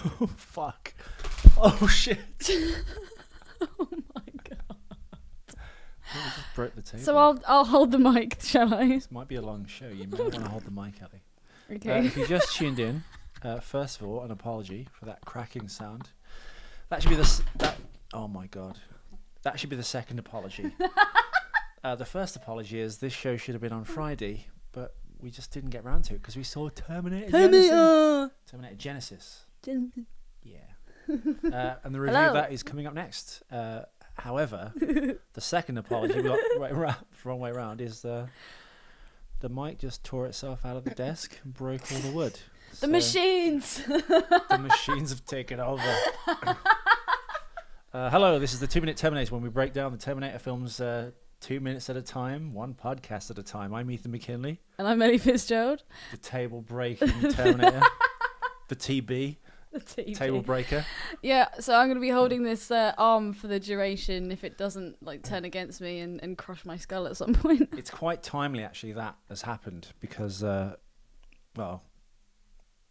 Oh, fuck. Oh, shit. Oh my god. I just broke the table. So I'll hold the mic, shall I? This might be a long show. You may want to hold the mic, Ellie. Okay. If you just tuned in, first of all, an apology for that cracking sound. That should be oh my god. That should be the second apology. The first apology is this show should have been on Friday, but we just didn't get round to it because we saw Terminator Genesis. Yeah. And the review of that is coming up next. However, the second apology, we got wrong way around, is the mic just tore itself out of the desk and broke all the wood. The machines! The machines have taken over. Hello, this is the 2 Minute Terminator, when we break down the Terminator films 2 minutes at a time, one podcast at a time. I'm Ethan McKinley. And I'm Ellie Fitzgerald. The table breaking Terminator. The TB. The TB. Table breaker. Yeah, so I'm going to be holding this arm for the duration if it doesn't turn against me and crush my skull at some point. It's quite timely, actually, that has happened because,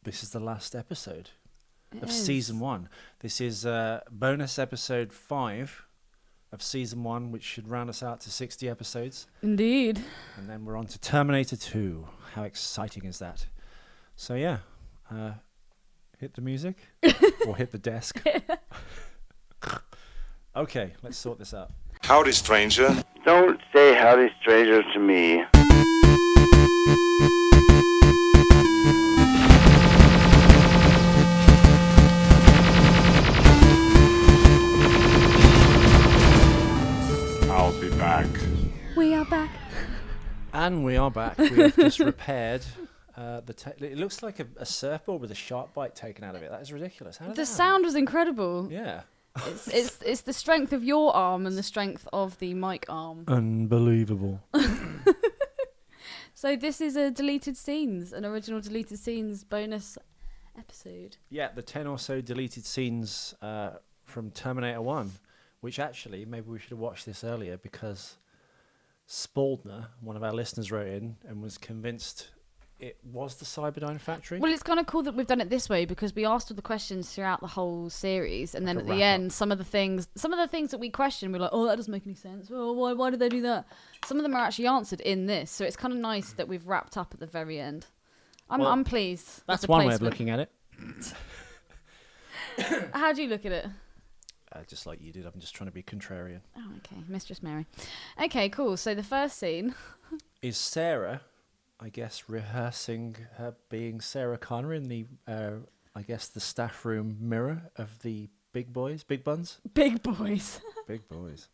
this is the last episode of season 1. This is bonus episode 5 of season 1, which should round us out to 60 episodes. Indeed. And then we're on to Terminator 2. How exciting is that? So yeah, hit the music or hit the desk. Okay, let's sort this out. Howdy, stranger. Don't say howdy, stranger, to me. I'll be back. We are back. And we are back. We have just repaired it looks like a surfboard with a shark bite taken out of it. That is ridiculous. How did The that sound was incredible. happen? Yeah. It's the strength of your arm and the strength of the mic arm. Unbelievable. So this is an original deleted scenes bonus episode. Yeah, the 10 or so deleted scenes from Terminator 1, which actually, maybe we should have watched this earlier because Spaldner, one of our listeners, wrote in and was convinced it was the Cyberdyne factory. Well, it's kind of cool that we've done it this way because we asked all the questions throughout the whole series, and then at the end, some of the things that we questioned, we're like, oh, that doesn't make any sense. Well, why did they do that? Some of them are actually answered in this, so it's kind of nice that we've wrapped up at the very end. I'm pleased. That's one way of looking at it. How do you look at it? Just like you did. I'm just trying to be contrarian. Oh, okay. Mistress Mary. Okay, cool. So the first scene is Sarah, I guess, rehearsing her being Sarah Connor in the, the staff room mirror of the big buns. Big Boys. Big boys.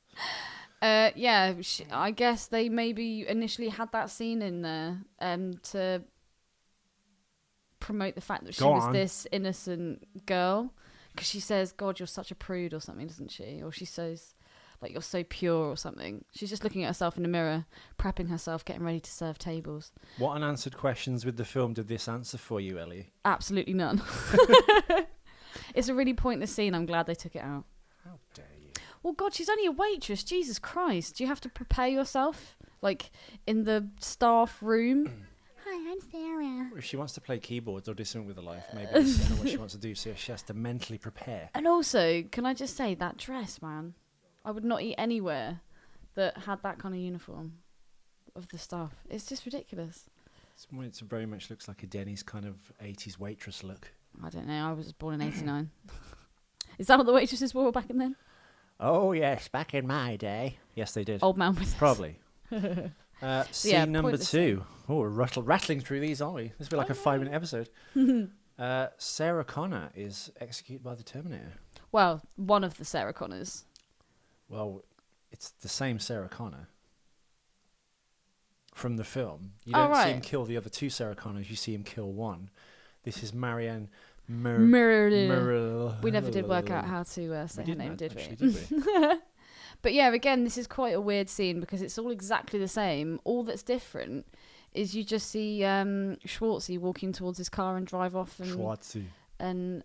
Yeah, I guess they maybe initially had that scene in there to promote the fact that she was this innocent girl. Because she says, God, you're such a prude or something, doesn't she? Or she says, you're so pure or something. She's just looking at herself in the mirror, prepping herself, getting ready to serve tables. What unanswered questions with the film did this answer for you, Ellie? Absolutely none. It's a really pointless scene. I'm glad they took it out. How dare you? Well, God, she's only a waitress. Jesus Christ. Do you have to prepare yourself? In the staff room? Hi, I'm Sarah. If she wants to play keyboards or do something with her life, maybe this is what she wants to do, so she has to mentally prepare. And also, can I just say, that dress, man, I would not eat anywhere that had that kind of uniform of the staff. It's just ridiculous. It very much looks like a Denny's kind of 80s waitress look. I don't know, I was born in 89. Is that what the waitresses wore back in then? Oh, yes, back in my day. Yes, they did. Old man with Probably. Scene number 2. Oh, we're rattling through these, aren't we? This will be like a 5-minute episode. Sarah Connor is executed by the Terminator. Well, one of the Sarah Connors. Well, it's the same Sarah Connor from the film. You don't see him kill the other 2 Sarah Connors. You see him kill one. This is Marianne We never did work out how to say her name, did we? But yeah, again, this is quite a weird scene because it's all exactly the same. All that's different is you just see Schwartzy walking towards his car and drive off. And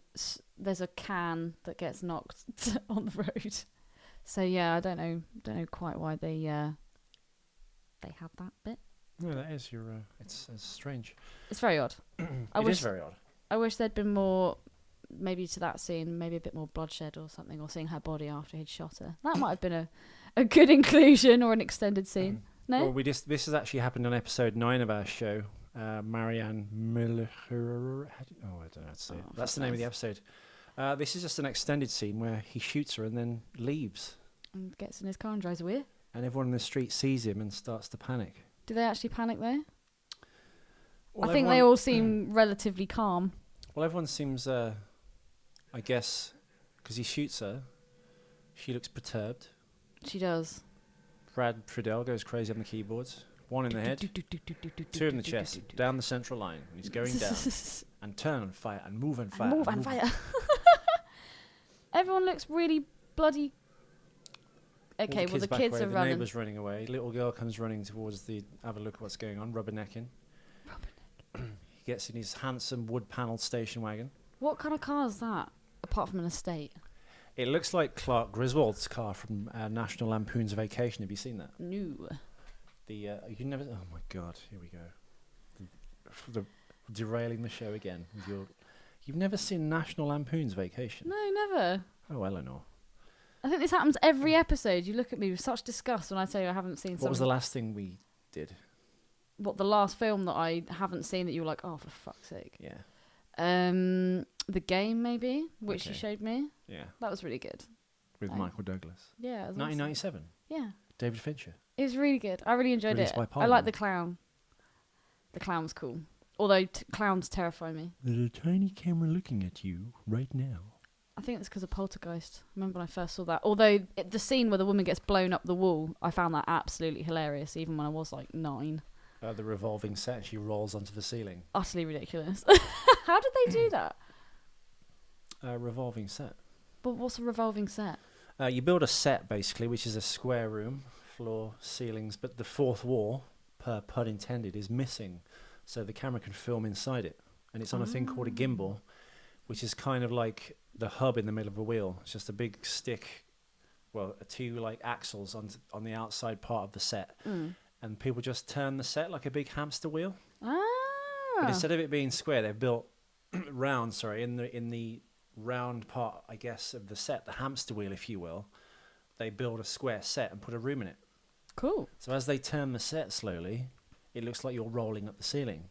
there's a can that gets knocked on the road. So yeah, I don't know quite why they had that bit. No, that is it's strange. It's very odd. It is very odd. I wish there'd been more maybe to that scene, maybe a bit more bloodshed or something, or seeing her body after he'd shot her. That might have been a good inclusion or an extended scene. No? Well, this has actually happened on episode 9 of our show. Marianne Miller. I don't know how to say it. That's the name of the episode. This is just an extended scene where he shoots her and then leaves. And gets in his car and drives away. And everyone in the street sees him and starts to panic. Do they actually panic though? Well, I think they all seem relatively calm. Well, everyone seems, I guess, because he shoots her, she looks perturbed. She does. Brad Friedel goes crazy on the keyboards. One in the head, 2 in the chest, down the central line. And he's going down. And turn and fire, and move and fire. And move and fire. Everyone looks really bloody... Okay, well, the kids are running. The neighbour's running away. Little girl comes running towards have a look at what's going on, rubbernecking. He gets in his handsome wood-panelled station wagon. What kind of car is that, apart from an estate? It looks like Clark Griswold's car from National Lampoon's Vacation. Have you seen that? No. You never... Oh, my God. Here we go. Derailing the show again. You've never seen National Lampoon's Vacation? No, never. Oh, Eleanor. I think this happens every episode. You look at me with such disgust when I tell you I haven't seen something. What was the last thing we did? What, the last film that I haven't seen that you were like, oh, for fuck's sake? Yeah. The Game, maybe, which you showed me. Yeah. That was really good. With Michael Douglas. Yeah. 1997. Awesome. Yeah. David Fincher. It was really good. I really enjoyed it. I like the clown. The clown was cool. Although clowns terrify me. There's a tiny camera looking at you right now. I think it's because of Poltergeist. I remember when I first saw that. Although the scene where the woman gets blown up the wall, I found that absolutely hilarious, even when I was like 9. The revolving set, she rolls onto the ceiling. Utterly ridiculous. How did they do that? Revolving set. But what's a revolving set? You build a set, basically, which is a square room, floor, ceilings, but the fourth wall, per pun intended, is missing, so the camera can film inside it. And it's on a thing called a gimbal, which is kind of like the hub in the middle of a wheel. It's just a big stick, well, 2 like axles on the outside part of the set. And people just turn the set like a big hamster wheel. But instead of it being square, they've built round, in the round part, I guess, of the set, the hamster wheel, if you will. They build a square set and put a room in it. Cool. So as they turn the set slowly, it looks like you're rolling up the ceiling.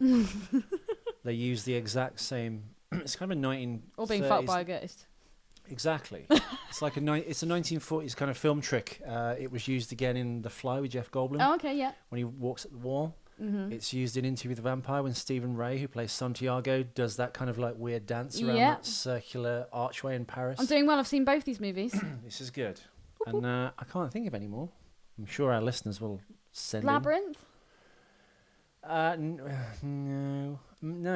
They use the exact same... It's kind of a 1930s... Or being fucked by a ghost. Exactly. It's like it's a 1940s kind of film trick. It was used again in The Fly with Jeff Goldblum. Oh, okay, yeah. When he walks at the wall. It's used in Interview with the Vampire when Stephen Ray, who plays Santiago, does that kind of like weird dance around that circular archway in Paris. I'm doing well. I've seen both these movies. This is good. And I can't think of any more. I'm sure our listeners will send Labyrinth? No,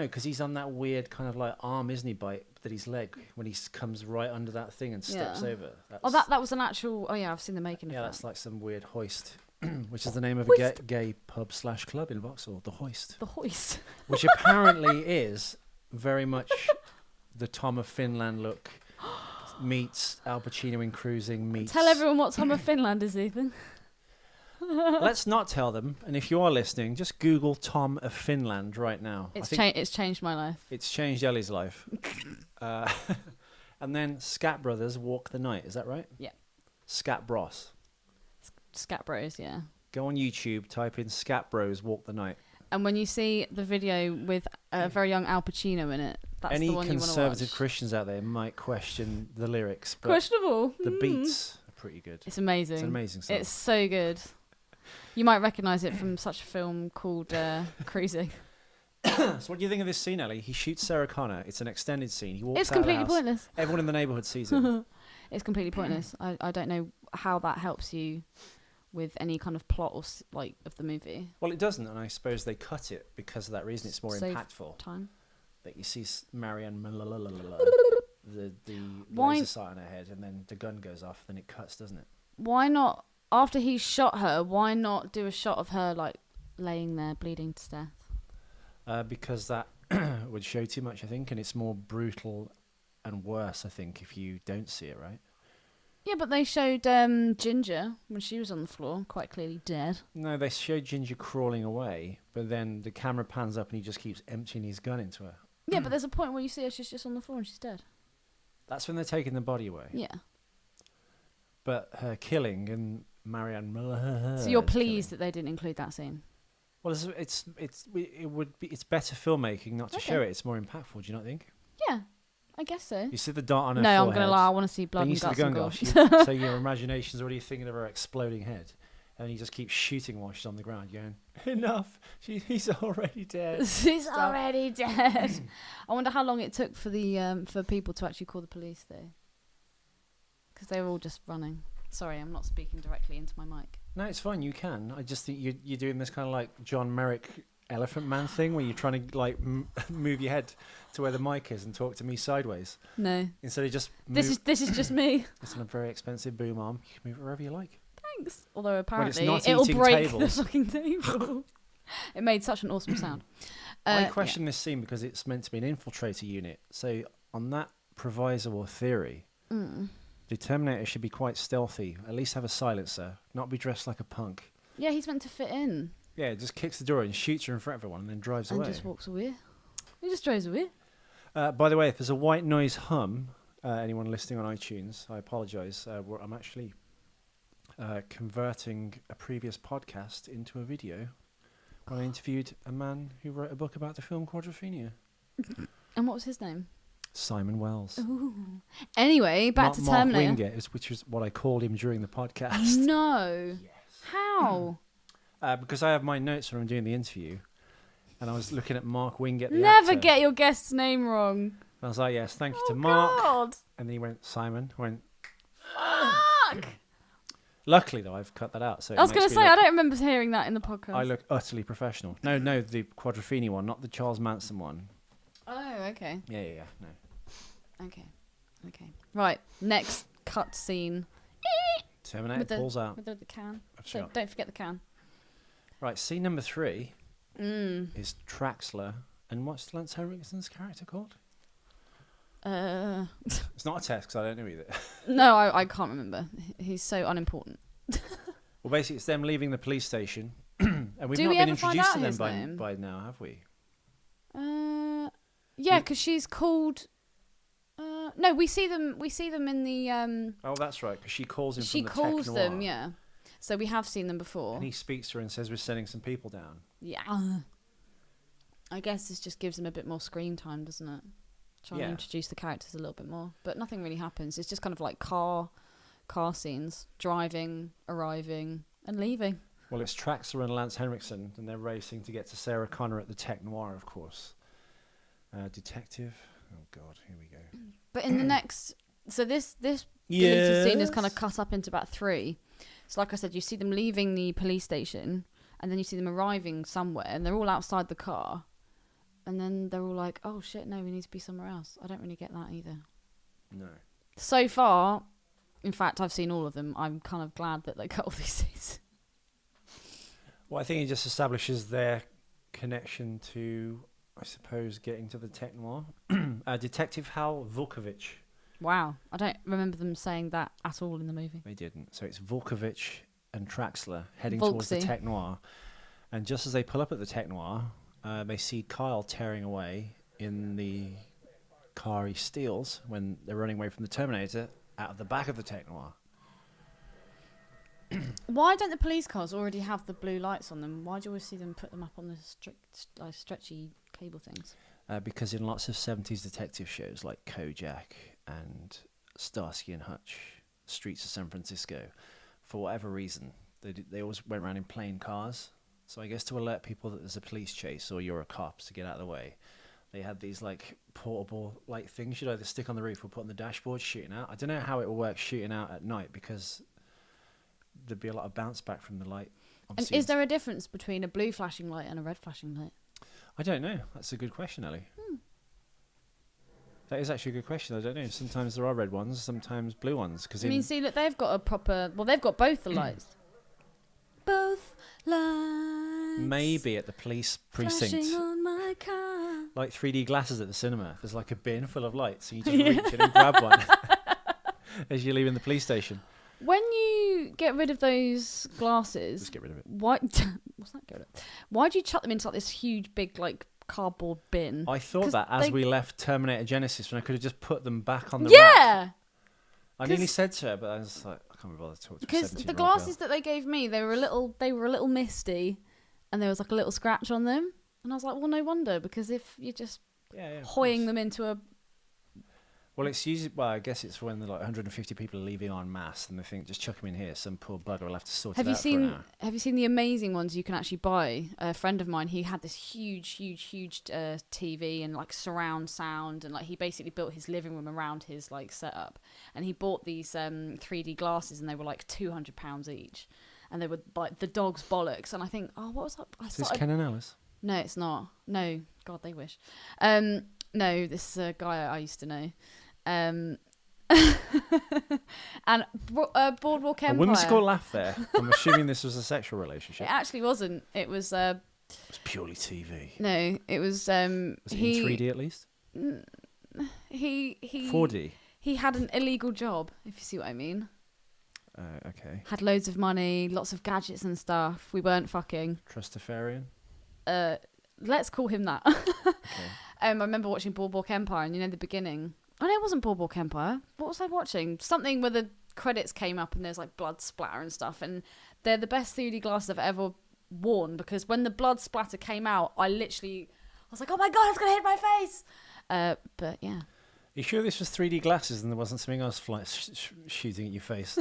because he's on that weird kind of like arm, isn't he, by his leg when he comes right under that thing and steps over. That was an actual... Oh, yeah, I've seen the making of that. Yeah, that's like some weird hoist, which is the name of a gay pub/club in Vauxhall, The Hoist. The Hoist. Which apparently is very much the Tom of Finland look. Meets Al Pacino in Cruising, meets... Tell everyone what Tom of Finland is, Ethan. Let's not tell them. And if you are listening, just Google Tom of Finland right now. It's changed my life. It's changed Ellie's life. And then Scat Brothers Walk the Night. Is that right? Yeah. Scat Bros. Scat Bros, yeah. Go on YouTube, type in Scat Bros Walk the Night. And when you see the video with a very young Al Pacino in it, that's the one you want to watch. Any conservative Christians out there might question the lyrics. But questionable. The beats are pretty good. It's amazing. It's an amazing song. It's so good. You might recognise it from such a film called Cruising. So what do you think of this scene, Ellie? He shoots Sarah Connor. It's an extended scene. He walks It's out of the completely house. pointless. Everyone in the neighbourhood sees him. It's completely pointless. I don't know how that helps you with any kind of plot or of the movie. Well, it doesn't, and I suppose they cut it because of that reason. It's more impactful. Time. That you see Marianne the Why, laser sight on her head, and then the gun goes off, then it cuts, doesn't it? Why not, after he shot her, why not do a shot of her like laying there bleeding to death? Because that would show too much, I think, and it's more brutal and worse, I think, if you don't see it, right? Yeah, but they showed Ginger when she was on the floor, quite clearly dead. No, they showed Ginger crawling away, but then the camera pans up and he just keeps emptying his gun into her. Yeah, but there's a point where you see her, she's just on the floor and she's dead. That's when they're taking the body away. Yeah. But her killing and Marianne Miller. So you're pleased that they didn't include that scene? Well, it's better filmmaking not to show it. It's more impactful. Do you not think? Yeah, I guess so. You see the dot on her No, forehead. I'm gonna lie. I want to see blood Then and you see the guts gun and go gore. off. So your imagination's already thinking of her exploding head, and you just keep shooting while she's on the ground, going, "Enough! He's already dead. He's already dead." I wonder how long it took for the for people to actually call the police, though, because they were all just running. Sorry, I'm not speaking directly into my mic. No, it's fine. You can. I just think you're doing this kind of like John Merrick Elephant Man thing, where you're trying to like move your head to where the mic is and talk to me sideways. No. Instead of just this is just me. It's on a very expensive boom arm. You can move it wherever you like. Thanks. Although apparently not it'll eating break tables. the fucking table. It made such an awesome sound. I question this scene because it's meant to be an infiltrator unit. So on that proviso or theory, the Terminator should be quite stealthy. At least have a silencer, not be dressed like a punk. Yeah, he's meant to fit in. Yeah, just kicks the door and shoots her in front of everyone and then drives away. And just walks away. He just drives away. By the way, if there's a white noise hum, anyone listening on iTunes, I apologise. I'm actually converting a previous podcast into a video when I interviewed a man who wrote a book about the film Quadrophenia. And what was his name? Simon Wells. Ooh. Anyway, back to Terminator. Mark Wingate, which is what I called him during the podcast. No. Yes. How? Because I have my notes when I'm doing the interview, and I was looking at Mark Wingate, the Never actor, get your guest's name wrong. and I was like, yes, thank you to Mark. God. And then he went, Simon. I went, Fuck. luckily, though, I've cut that out. So I was going to say, I don't remember hearing that in the podcast. I look utterly professional. No, the Quadrophenia one, not the Charles Manson one. Oh, okay. Yeah, no. Okay. Right, next cut scene. Terminator pulls out. With the can. Of So shot. don't forget the can. Right, scene number 3 is Traxler. And what's Lance Henriksen's character called? It's not a test because I don't know either. No, I can't remember. He's so unimportant. Well, basically, it's them leaving the police station. And we've Do not we been ever find introduced out to them his name? by now, have we? Yeah, because she's called. No, we see them in the. Oh, that's right, because she calls him She from the calls Tech them, Noir. yeah. So we have seen them before. And he speaks to her and says, we're sending some people down. Yeah. I guess this just gives them a bit more screen time, doesn't it? Trying to introduce the characters a little bit more. But nothing really happens. It's just kind of like car scenes. Driving, arriving, and leaving. Well, it's Traxler and Lance Henriksen, and they're racing to get to Sarah Connor at the Tech Noir, of course. Detective. Oh, God, here we go. But in the next... So this deleted scene is kind of cut up into about 3. So like I said, you see them leaving the police station, and then you see them arriving somewhere, and they're all outside the car. And then they're all like, oh, shit, no, we need to be somewhere else. I don't really get that either. No. So far, in fact, I've seen all of them. I'm kind of glad that they cut all these scenes. Well, I think it just establishes their connection to, I suppose, getting to the Tech Noir. Detective Hal Vukovich. Wow. I don't remember them saying that at all in the movie. They didn't. So it's Vukovich and Traxler heading towards the Tech Noir. And just as they pull up at the Tech Noir, they see Kyle tearing away in the car he steals when they're running away from the Terminator out of the back of the Tech Noir. Why don't the police cars already have the blue lights on them? Why do you always see them put them up on the stretchy cable things? Because in lots of 70s detective shows like Kojak and Starsky and Hutch, Streets of San Francisco, for whatever reason, they always went around in plain cars. So I guess to alert people that there's a police chase or you're a cop to get out of the way, they had these like portable light things you'd either stick on the roof or put on the dashboard shooting out. I don't know how it will work shooting out at night because there'd be a lot of bounce back from the light. And is there a difference between a blue flashing light and a red flashing light? I don't know. That's a good question, Ellie. That is actually a good question. I don't know. Sometimes there are red ones, sometimes blue ones. I mean, see, look, they've got a proper... Well, they've got both the lights. Both lights. Maybe at the police precinct. Flashing on my car. Like 3D glasses at the cinema. There's like a bin full of lights, and you just reach in and grab one as you're leaving the police station. When you get rid of those glasses... Just get rid of it. Why... What's that? Get rid of it. Why do you chuck them into like this huge, big, like, cardboard bin. I thought 'Cause that as they- we left Terminator Genesis, when I could have just put them back on the rack. Yeah, I nearly said to her, but I was like, I can't be bothered to talk to a because 17-year-old the girl. glasses that they gave me, they were a little misty, and there was like a little scratch on them, and I was like, well, no wonder, because if you're just Yeah, hoying them into a Well, it's usually, well, I guess it's when the 150 people are leaving en masse and they think, just chuck them in here, some poor bugger will have to sort it out for an hour. Have you seen the amazing ones you can actually buy? A friend of mine, he had this huge TV and like surround sound, and like he basically built his living room around his like setup. And he bought these 3D glasses, and they were like £200 each, and they were like the dog's bollocks. And I think, oh, what was that? Is this Ken and Alice? No, it's not. No, God, they wish. No, this is a guy I used to know. And Boardwalk Empire. A whimsical laugh there. I'm assuming this was a sexual relationship. It actually wasn't. It was. It was purely TV. No, it was. Was it in 3D at least? He 4D. He had an illegal job, if you see what I mean. Okay. Had loads of money, lots of gadgets and stuff. We weren't fucking. Trustafarian. Let's call him that. Okay. I remember watching Boardwalk Empire, and you know the beginning. Oh no, it wasn't Boardwalk Empire. What was I watching? Something where the credits came up and there's like blood splatter and stuff, and they're the best 3D glasses I've ever worn, because when the blood splatter came out, I was like, oh my god, it's gonna hit my face. But yeah. You sure this was 3D glasses and there wasn't something else shooting at your face?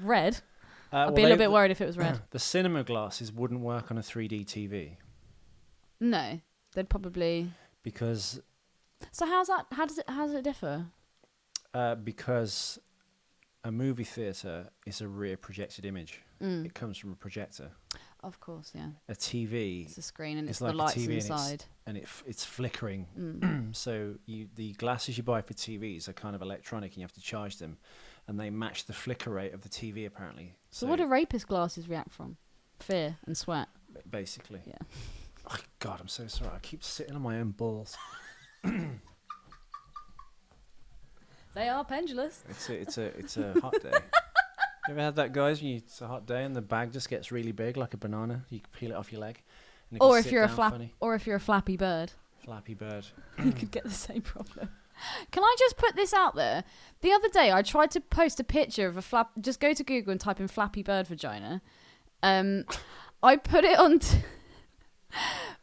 Red. I'd be a little bit worried if it was red. The cinema glasses wouldn't work on a 3D TV. No, they'd probably. Because. So how's that? How does it differ? Because a movie theatre is a rear projected image. It comes from a projector. Of course, yeah. A TV. It's a screen and it's like the lights a TV inside. And it's flickering. So the glasses you buy for TVs are kind of electronic, and you have to charge them, and they match the flicker rate of the TV apparently. So what do rapist glasses react from? Fear and sweat. Basically. Yeah. Oh God, I'm so sorry. I keep sitting on my own balls. They are pendulous. It's a hot day. You ever had that, guys? When it's a hot day and the bag just gets really big, like a banana. You can peel it off your leg. And Or if you're a flappy bird. Flappy bird. You could get the same problem. Can I just put this out there? The other day, I tried to post a picture of a flap. Just go to Google and type in "flappy bird vagina." I put it on.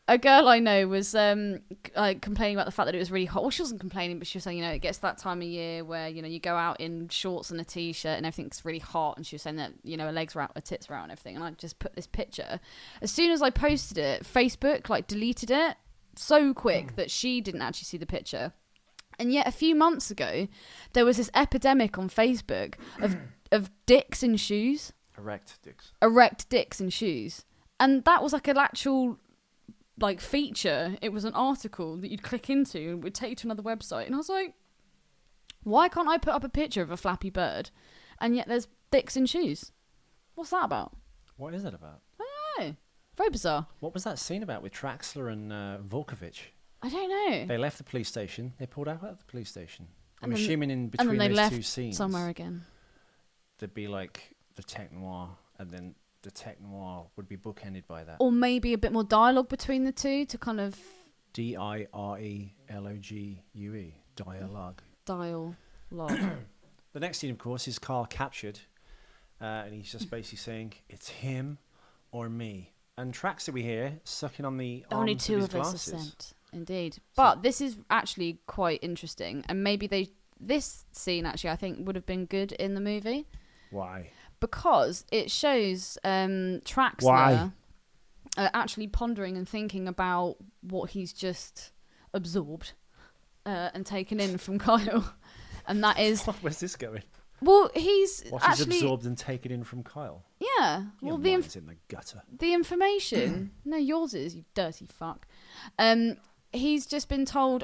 A girl I know was complaining about the fact that it was really hot. Well, she wasn't complaining, but she was saying, it gets that time of year where, you go out in shorts and a t-shirt and everything's really hot. And she was saying that, her legs were out, her tits were out and everything. And I just put this picture. As soon as I posted it, Facebook, deleted it so quick that she didn't actually see the picture. And yet a few months ago, there was this epidemic on Facebook of dicks in shoes. Erect dicks. Erect dicks in shoes. And that was an actual feature. It was an article that you'd click into and it would take you to another website. And I was like, why can't I put up a picture of a flappy bird and yet there's dicks in shoes? What's that about? What is it about? I don't know. Very bizarre. What was that scene about with Traxler and Volkovich? I don't know. They left the police station. They pulled out at the police station. I'm And then- assuming in between and then they those left two scenes, somewhere again. there'd be the tech noir, and then the tech noir would be bookended by that. Or maybe a bit more dialogue between the two to kind of Direlogue. Dialogue. dialogue. The next scene, of course, is Carl captured, and he's just basically saying, it's him or me. And Traxler we hear sucking on the Only arms two of of his us are glasses. sent. Indeed. But this is actually quite interesting. And maybe this scene actually I think would have been good in the movie. Why? Because it shows Traxler Why? actually pondering and thinking about what he's just absorbed and taken in from Kyle. And that is... Where's this going? Well, he's What actually... he's absorbed and taken in from Kyle. Yeah. Your Well, mind's in the gutter. the information... No, yours is, you dirty fuck. He's just been told,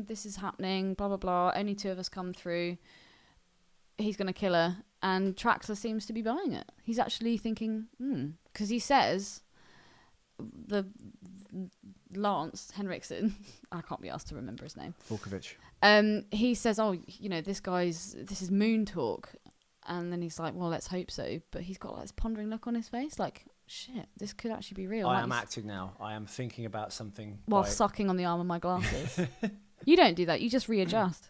this is happening, blah, blah, blah. Only two of us come through. He's going to kill her. And Traxler seems to be buying it. He's actually thinking, because he says, the Lance Henriksen, I can't be asked to remember his name. Volkovich. He says, this is moon talk. And then he's like, well, let's hope so. But he's got this pondering look on his face. shit, this could actually be real. I am acting now. I am thinking about something. While sucking on the arm of my glasses. You don't do that. You just readjust.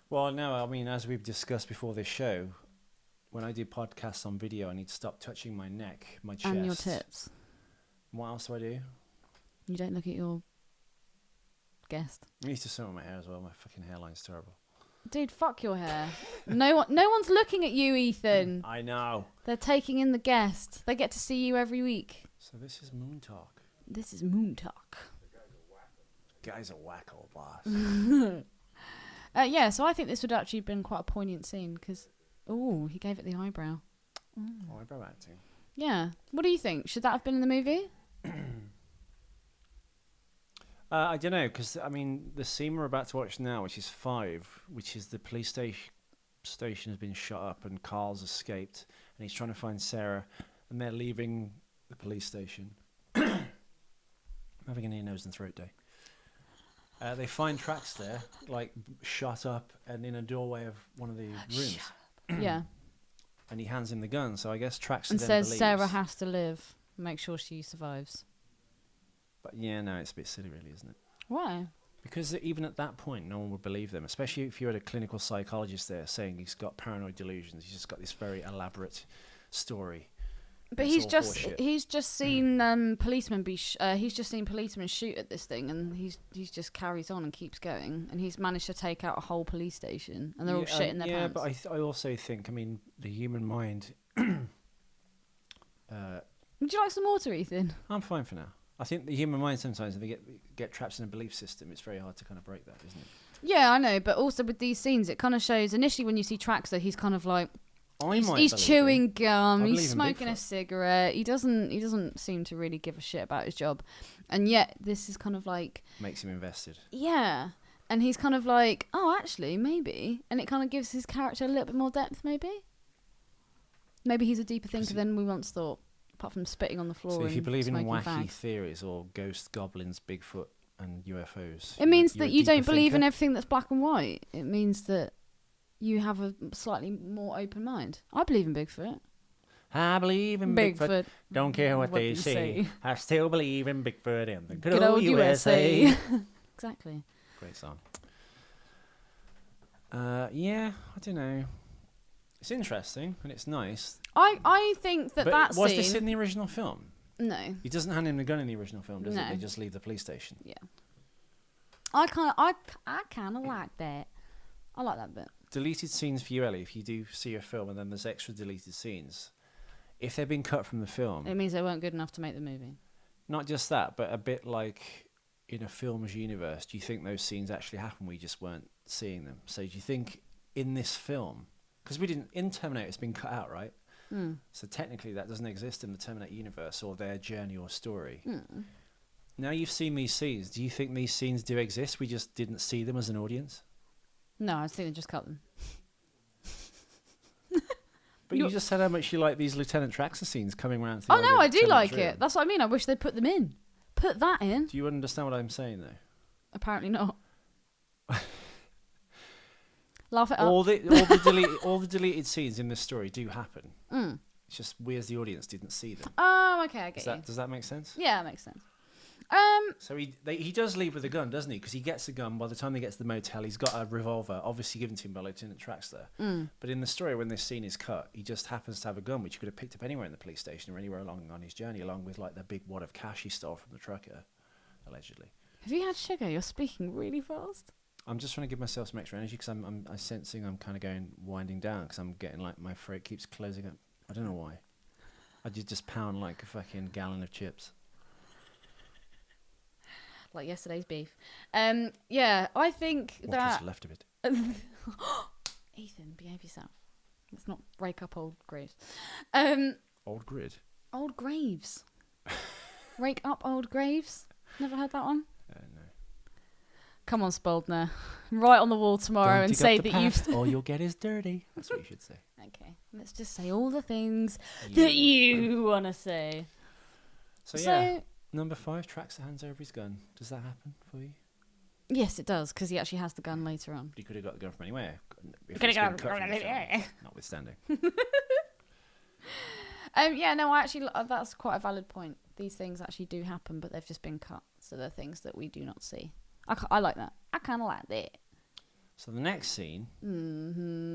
Well, no, I mean, as we've discussed before this show, when I do podcasts on video, I need to stop touching my neck, my chest. And your tits. What else do I do? You don't look at your guest. I need to sew my hair as well. My fucking hairline's terrible. Dude, fuck your hair. No one's looking at you, Ethan. I know. They're taking in the guest. They get to see you every week. So this is Moon Talk. This is Moon Talk. Guy's a wacko, boss. Yeah, so I think this would actually have been quite a poignant scene because, he gave it the eyebrow. Eyebrow acting. Yeah. What do you think? Should that have been in the movie? I don't know, because, I mean, the scene we're about to watch now, which is 5, which is the police station has been shut up and Carl's escaped and he's trying to find Sarah and they're leaving the police station. I'm having an ear, nose and throat day. They find tracks there, like shut up and in a doorway of one of the rooms. Yeah. And he hands him the gun, so I guess Traxxas and then says believes. Sarah has to live. Make sure she survives. But yeah, no, it's a bit silly, really, isn't it? Why? Because even at that point, no one would believe them, especially if you had a clinical psychologist there saying he's got paranoid delusions. He's just got this very elaborate story. But It's he's all just bullshit. he's just seen policemen he's just seen policemen shoot at this thing, and he's just carries on and keeps going, and he's managed to take out a whole police station, and they're all shitting their pants. Yeah, but I also think, I mean, the human mind. Would you like some water, Ethan? I'm fine for now. I think the human mind sometimes, if they get trapped in a belief system, it's very hard to kind of break that, isn't it? Yeah, I know, but also with these scenes, it kind of shows initially when you see Traxxas, he's kind of like. He's chewing gum. He's smoking a cigarette. He doesn't seem to really give a shit about his job, and yet this is kind of like makes him invested. Yeah, and he's kind of like, oh, actually, maybe, and it kind of gives his character a little bit more depth. Maybe he's a deeper thinker than we once thought. Apart from spitting on the floor. So if you believe in wacky fags. theories or ghosts, goblins, Bigfoot, and UFOs, it means that you don't believe thinker? in everything that's black and white. It means that. You have a slightly more open mind. I believe in Bigfoot. I believe in Bigfoot. Don't care what they say. I still believe in Bigfoot and the good old USA. Exactly. Great song. Yeah, I don't know. It's interesting and it's nice. I think that but was scene... this in the original film? No. He doesn't hand him the gun in the original film, does No. it? They just leave the police station. Yeah. I kind of like that. I like that bit. Deleted scenes for you, Ellie, if you do see a film and then there's extra deleted scenes, if they've been cut from the film... It means they weren't good enough to make the movie. Not just that, but a bit like in a film's universe, do you think those scenes actually happen? We just weren't seeing them. So do you think in this film... Because we didn't... In Terminator, it's been cut out, right? Mm. So technically that doesn't exist in the Terminator universe or their journey or story. Mm. Now you've seen these scenes. Do you think these scenes do exist? We just didn't see them as an audience? No, I think they just cut them. But you just said how much you like these Lieutenant Traxxas scenes coming around. To the Oh, no, idea I that do like Terminator's it. That's what I mean. I wish they'd put them in. Put that in. Do you understand what I'm saying, though? Apparently not. Laugh it up. All the deleted scenes in this story do happen. Mm. It's just we as the audience didn't see them. Oh, okay, I get you. Does that make sense? Yeah, that makes sense. So he does leave with a gun, doesn't he? Because he gets a gun. By the time they get to the motel, he's got a revolver, obviously given to him by Lieutenant Traxxas. Mm. But in the story, when this scene is cut, he just happens to have a gun, which he could have picked up anywhere in the police station or anywhere along on his journey, along with like the big wad of cash he stole from the trucker, allegedly. Have you had sugar? You're speaking really fast. I'm just trying to give myself some extra energy because I'm sensing I'm kind of winding down because I'm getting like my throat keeps closing up. I don't know why. I just pound like a fucking gallon of chips. Like yesterday's beef. Yeah, I think What that... is left of it? Ethan, behave yourself. Let's not break up old graves. Old grid? Old graves. Rake up old graves. Never heard that one? No. Come on, Spaldner. Write on the wall tomorrow Don't and dig say up the that you've... past, all you'll get is dirty. That's what you should say. Okay, let's just say all the things that you want to say. So yeah, number 5, Traxxas hands over his gun. Does that happen for you? Yes, it does, because he actually has the gun later on. But he could have got the gun from anywhere. Could have got cut from the film, notwithstanding. Yeah, no, I actually that's quite a valid point. These things actually do happen, but they've just been cut, so they're things that we do not see. I like that. I kind of like that. So the next scene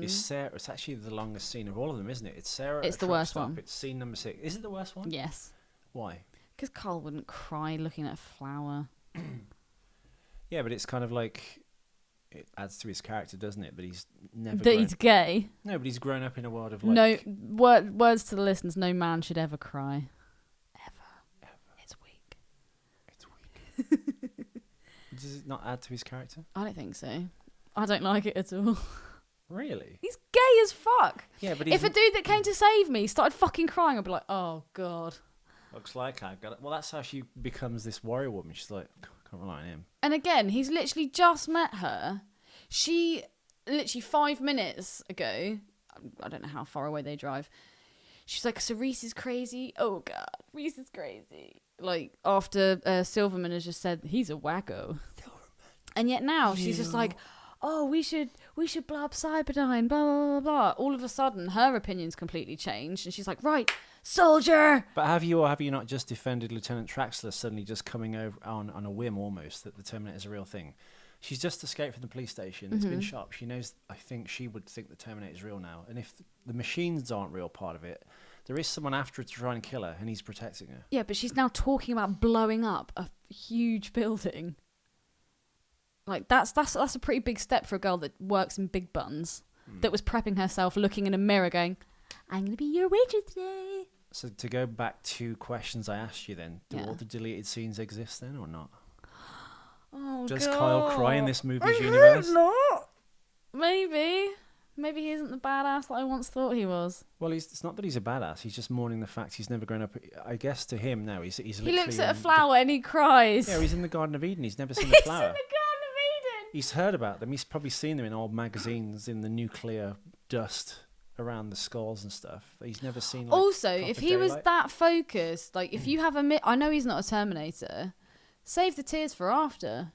is Sarah. It's actually the longest scene of all of them, isn't it? It's Sarah. It's the worst one. It's scene number 6. Is it the worst one? Yes. Why? Because Carl wouldn't cry looking at a flower. Yeah, but it's kind of like it adds to his character, doesn't it? But he's never. That he's gay. No, but he's grown up in a world of like. No words to the listeners. No man should ever cry. Ever. It's weak. It's weak. Does it not add to his character? I don't think so. I don't like it at all. Really? He's gay as fuck. Yeah, but if a dude that came to save me started fucking crying, I'd be like, oh god. Looks like I got it. Well, that's how she becomes this warrior woman. She's like, can't rely on him. And again, he's literally just met her. She literally 5 minutes ago. I don't know how far away they drive. She's like, so Reese is crazy. Oh god, Reese is crazy. Like after Silverman has just said he's a wacko. And yet now she's just like, oh, we should blab Cyberdyne, blah, blah, blah, blah. All of a sudden, her opinion's completely changed. And she's like, right, soldier. But have you not just defended Lieutenant Traxler suddenly just coming over on a whim almost that the Terminator is a real thing? She's just escaped from the police station. It's been shot. She knows, I think she would think the Terminator is real now. And if the machines aren't real part of it, there is someone after her to try and kill her, and he's protecting her. Yeah, but she's now talking about blowing up a huge building. Like that's a pretty big step for a girl that works in big buns, that was prepping herself, looking in a mirror, going, "I'm gonna be your waitress today." So to go back to questions I asked you, then, do Yeah. all the deleted scenes exist then, or not? Oh, Does God. Kyle cry in this movie's I universe? hope not. Maybe he isn't the badass that I once thought he was. Well, it's not that he's a badass. He's just mourning the fact he's never grown up. I guess to him now, he's He literally looks at a in flower and he cries. Yeah, he's in the Garden of Eden. He's never seen a He's flower. in the Garden of Eden. He's heard about them. He's probably seen them in old magazines in the nuclear dust around the skulls and stuff. But he's never seen. Like, Also, if proper he was daylight. that focused, like if you have I know he's not a Terminator. Save the tears for after.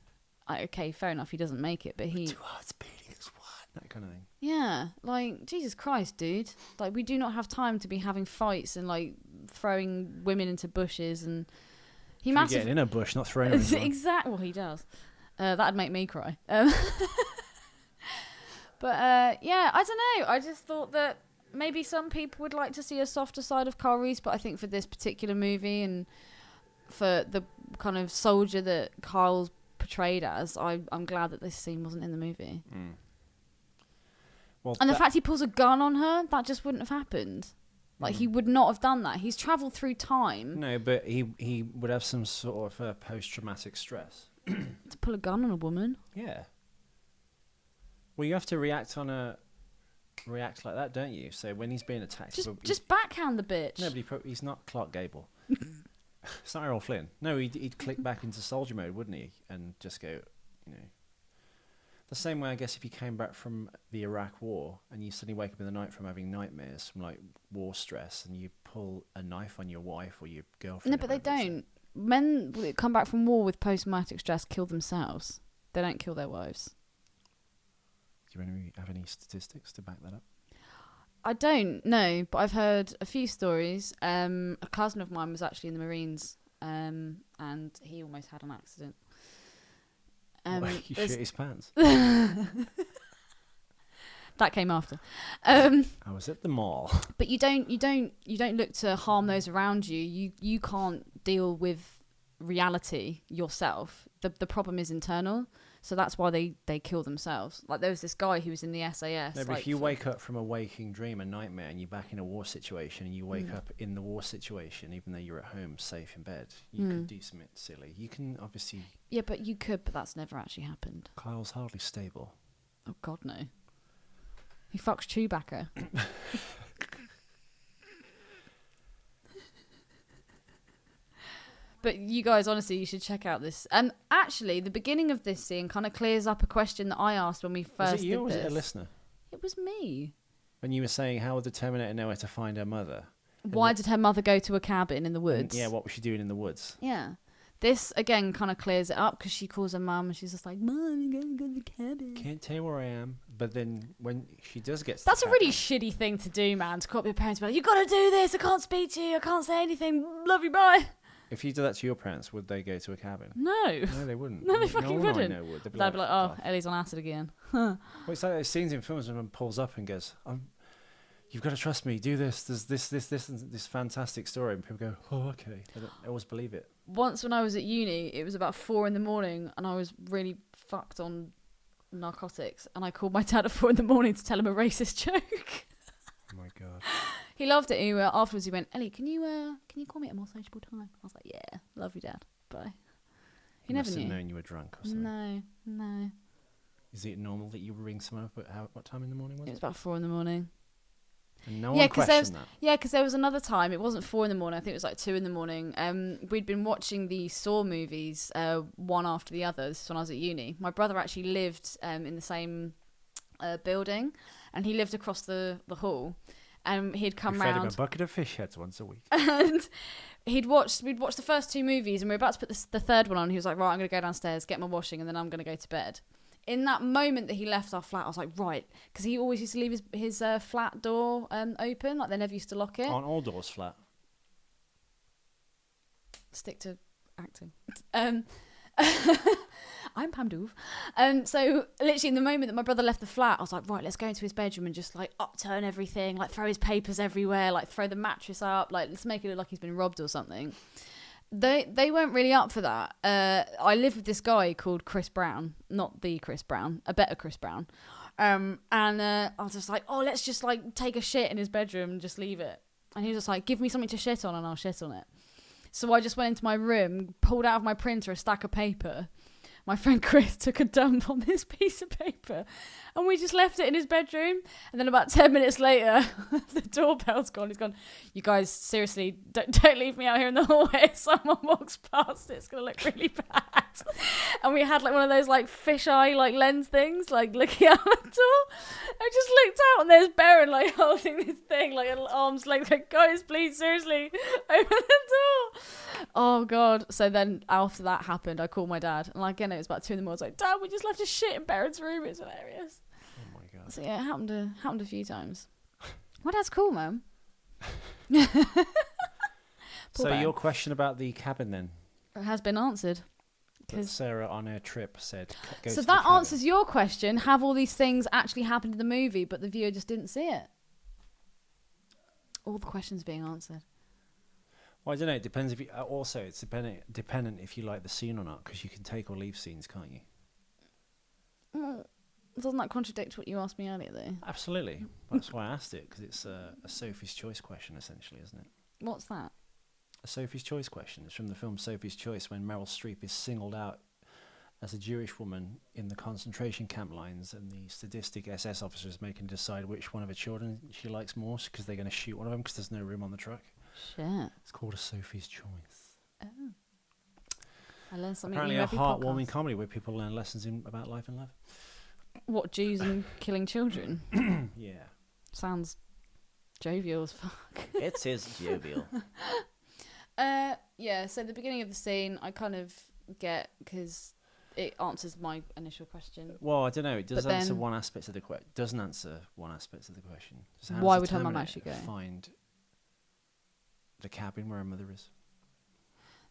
Okay, fair enough. He doesn't make it, but he. 2 hearts beating as one. That kind of thing. Yeah, like Jesus Christ, dude. Like we do not have time to be having fights and like throwing women into bushes and. He Should be massively getting in a bush, not throwing her into one. Exactly. Well, he does. That'd make me cry. But yeah, I don't know. I just thought that maybe some people would like to see a softer side of Kyle Reese, but I think for this particular movie and for the kind of soldier that Kyle's portrayed as, I'm glad that this scene wasn't in the movie. Well, And the fact he pulls a gun on her, that just wouldn't have happened. Like, he would not have done that. He's travelled through time. No, but he would have some sort of post-traumatic stress. To pull a gun on a woman? Yeah. Well, you have to react like that, don't you? So when he's being attacked... Just backhand the bitch. No, but he's not Clark Gable. It's not Errol Flynn. No, he'd click back into soldier mode, wouldn't he? And just go, you know... The same way, I guess, if you came back from the Iraq War and you suddenly wake up in the night from having nightmares from, like, war stress and you pull a knife on your wife or your girlfriend... No, but they don't. Men that come back from war with post-traumatic stress kill themselves. They don't kill their wives. Do you have any statistics to back that up? I don't know, but I've heard a few stories. A cousin of mine was actually in the Marines, and he almost had an accident. He shit his pants. That came after. I was at the mall. But you don't look to harm those around you. You can't deal with reality yourself. The problem is internal. So that's why they kill themselves. Like there was this guy who was in the SAS. No, but if you wake up from a waking dream, a nightmare, and you're back in a war situation, and you wake up in the war situation, even though you're at home, safe in bed, you could do something silly. You can obviously... Yeah, but you could, but that's never actually happened. Kyle's hardly stable. Oh, God, no. He fucks Chewbacca. But you guys, honestly, you should check out this. Actually, the beginning of this scene kind of clears up a question that I asked when we first Was it you did or was this. it a listener? It was me. When you were saying, how would the Terminator know where to find her mother? Why did her mother go to a cabin in the woods? Yeah, what was she doing in the woods? Yeah. This, again, kind of clears it up because she calls her mum and she's just like, Mum, you're going to go to the cabin. Can't tell where I am. But then when she does get to That's the a really cabin, shitty thing to do, man. To call up your parents and be like, you got to do this. I can't speak to you. I can't say anything. Love you, bye. if you do that to your parents, would they go to a cabin? No. No, they wouldn't. No, they fucking one I wouldn't. know would. They'd be They'd be like, oh, "Fuck off." Ellie's on acid again. Well, it's like those scenes in films when someone pulls up and goes, "You've got to trust me. Do this. There's this fantastic story," and people go, "Oh, okay." They always believe it. Once when I was at uni, it was about 4 a.m, and I was really fucked on narcotics, and I called my dad at 4 a.m. to tell him a racist joke. Oh my god. He loved it. And afterwards he went, Ellie, can you call me at a more sociable time? I was like, yeah, love you, Dad. Bye. He never must knew. have known you were drunk or something. No. Is it normal that you ring someone up at what time in the morning was It it? was about 4 a.m. And no one questioned that. Yeah, because there was another time. It wasn't 4 a.m. I think it was like 2 a.m. We'd been watching the Saw movies, one after the other. This is when I was at uni. My brother actually lived in the same building, and he lived across the hall. And he'd come We fed him round. a bucket of fish heads once a week. And we'd watched the first 2 movies, and we were about to put the third one on. He was like, right, I'm going to go downstairs, get my washing, and then I'm going to go to bed. In that moment that he left our flat, I was like, right, because he always used to leave his flat door open, like they never used to lock it. Aren't all doors flat? Stick to acting. I'm Pam Douve. So literally in the moment that my brother left the flat, I was like, right, let's go into his bedroom and just like upturn everything, like throw his papers everywhere, like throw the mattress up, like let's make it look like he's been robbed or something. They weren't really up for that. I live with this guy called Chris Brown, not the Chris Brown, a better Chris Brown. And I was just like, oh, let's just like take a shit in his bedroom and just leave it. And he was just like, give me something to shit on and I'll shit on it. So I just went into my room, pulled out of my printer a stack of paper. My friend Chris took a dump on this piece of paper and we just left it in his bedroom. And then about 10 minutes later, the doorbell's gone. He's gone, you guys, seriously, don't leave me out here in the hallway. If someone walks past, it's going to look really bad. And we had like one of those like fisheye like lens things, like looking out the door. I just looked out and there's Baron like holding this thing like at arm's length. Like, guys, please, seriously, open the door. Oh God. So then after that happened, I called my dad, and like, again, it was about 2 a.m. I was like, Dad, we just left a shit in Baron's room. It's hilarious. Oh my god. So yeah, it happened a few times. My dad's cool, man. So Baron. your question about the cabin then? It has been answered. That Sarah on her trip said. Go So to the that cabin. answers your question. Have all these things actually happened in the movie, but the viewer just didn't see it? All the questions being answered. Well, I don't know. It depends if you. Also, it's dependent if you like the scene or not, because you can take or leave scenes, can't you? Doesn't that contradict what you asked me earlier, though? Absolutely. That's why I asked it, because it's a Sophie's Choice question, essentially, isn't it? What's that? A Sophie's Choice question. It's from the film Sophie's Choice, when Meryl Streep is singled out as a Jewish woman in the concentration camp lines, and the sadistic SS officer is making decide which one of her children she likes more, because they're going to shoot one of them because there's no room on the truck. Shit. It's called A Sophie's Choice. Oh. I learned something Apparently new a every heartwarming podcast. comedy where people learn lessons about life and love. What, Jews and killing children? Yeah. Sounds jovial as fuck. It is jovial. Yeah, so the beginning of the scene, I kind of get, because it answers my initial question. Well, I don't know. It does But answer then- one aspect of the question. Doesn't answer one aspect of the question. So how Why does would the her mum Terminator actually go? find the cabin where her mother is?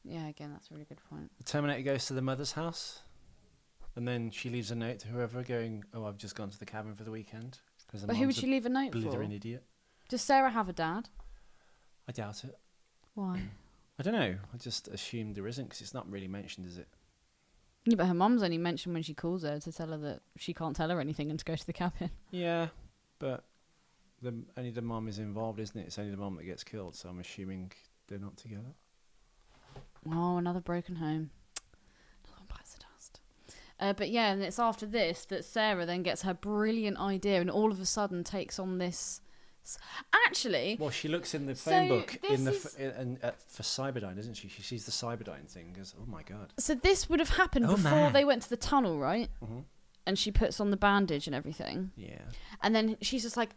Yeah, again, that's a really good point. The Terminator goes to the mother's house, and then she leaves a note to whoever going, "Oh, I've just gone to the cabin for the weekend." Because But who would she leave a note for? blithering idiot. Does Sarah have a dad? I doubt it. Why? I don't know. I just assumed there isn't, because it's not really mentioned, is it? Yeah, but her mum's only mentioned when she calls her to tell her that she can't tell her anything and to go to the cabin. Yeah, but only the mum is involved, isn't it? It's only the mum that gets killed, so I'm assuming they're not together. Oh, another broken home. Another one bites the dust. But yeah, and it's after this that Sarah then gets her brilliant idea and all of a sudden takes on this... Actually... Well, she looks in the So phone book in this for Cyberdyne, doesn't she? She sees the Cyberdyne thing and goes, "Oh my god." So this would have happened Oh, before man. they went to the tunnel, right? Mm-hmm. And she puts on the bandage and everything. Yeah. And then she's just like,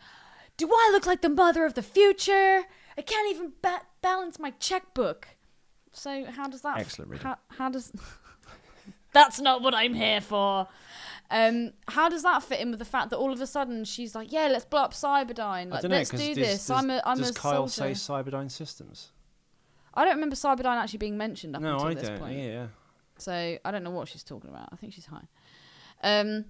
do I look like the mother of the future? I can't even balance my checkbook. So how does that... Excellent reading. How does... That's not what I'm here for. How does that fit in with the fact that all of a sudden she's like, yeah, let's blow up Cyberdyne. Like, let's do this. Does Kyle soldier. say Cyberdyne Systems? I don't remember Cyberdyne actually being mentioned up until this don't. point. Yeah. So I don't know what she's talking about. I think she's high.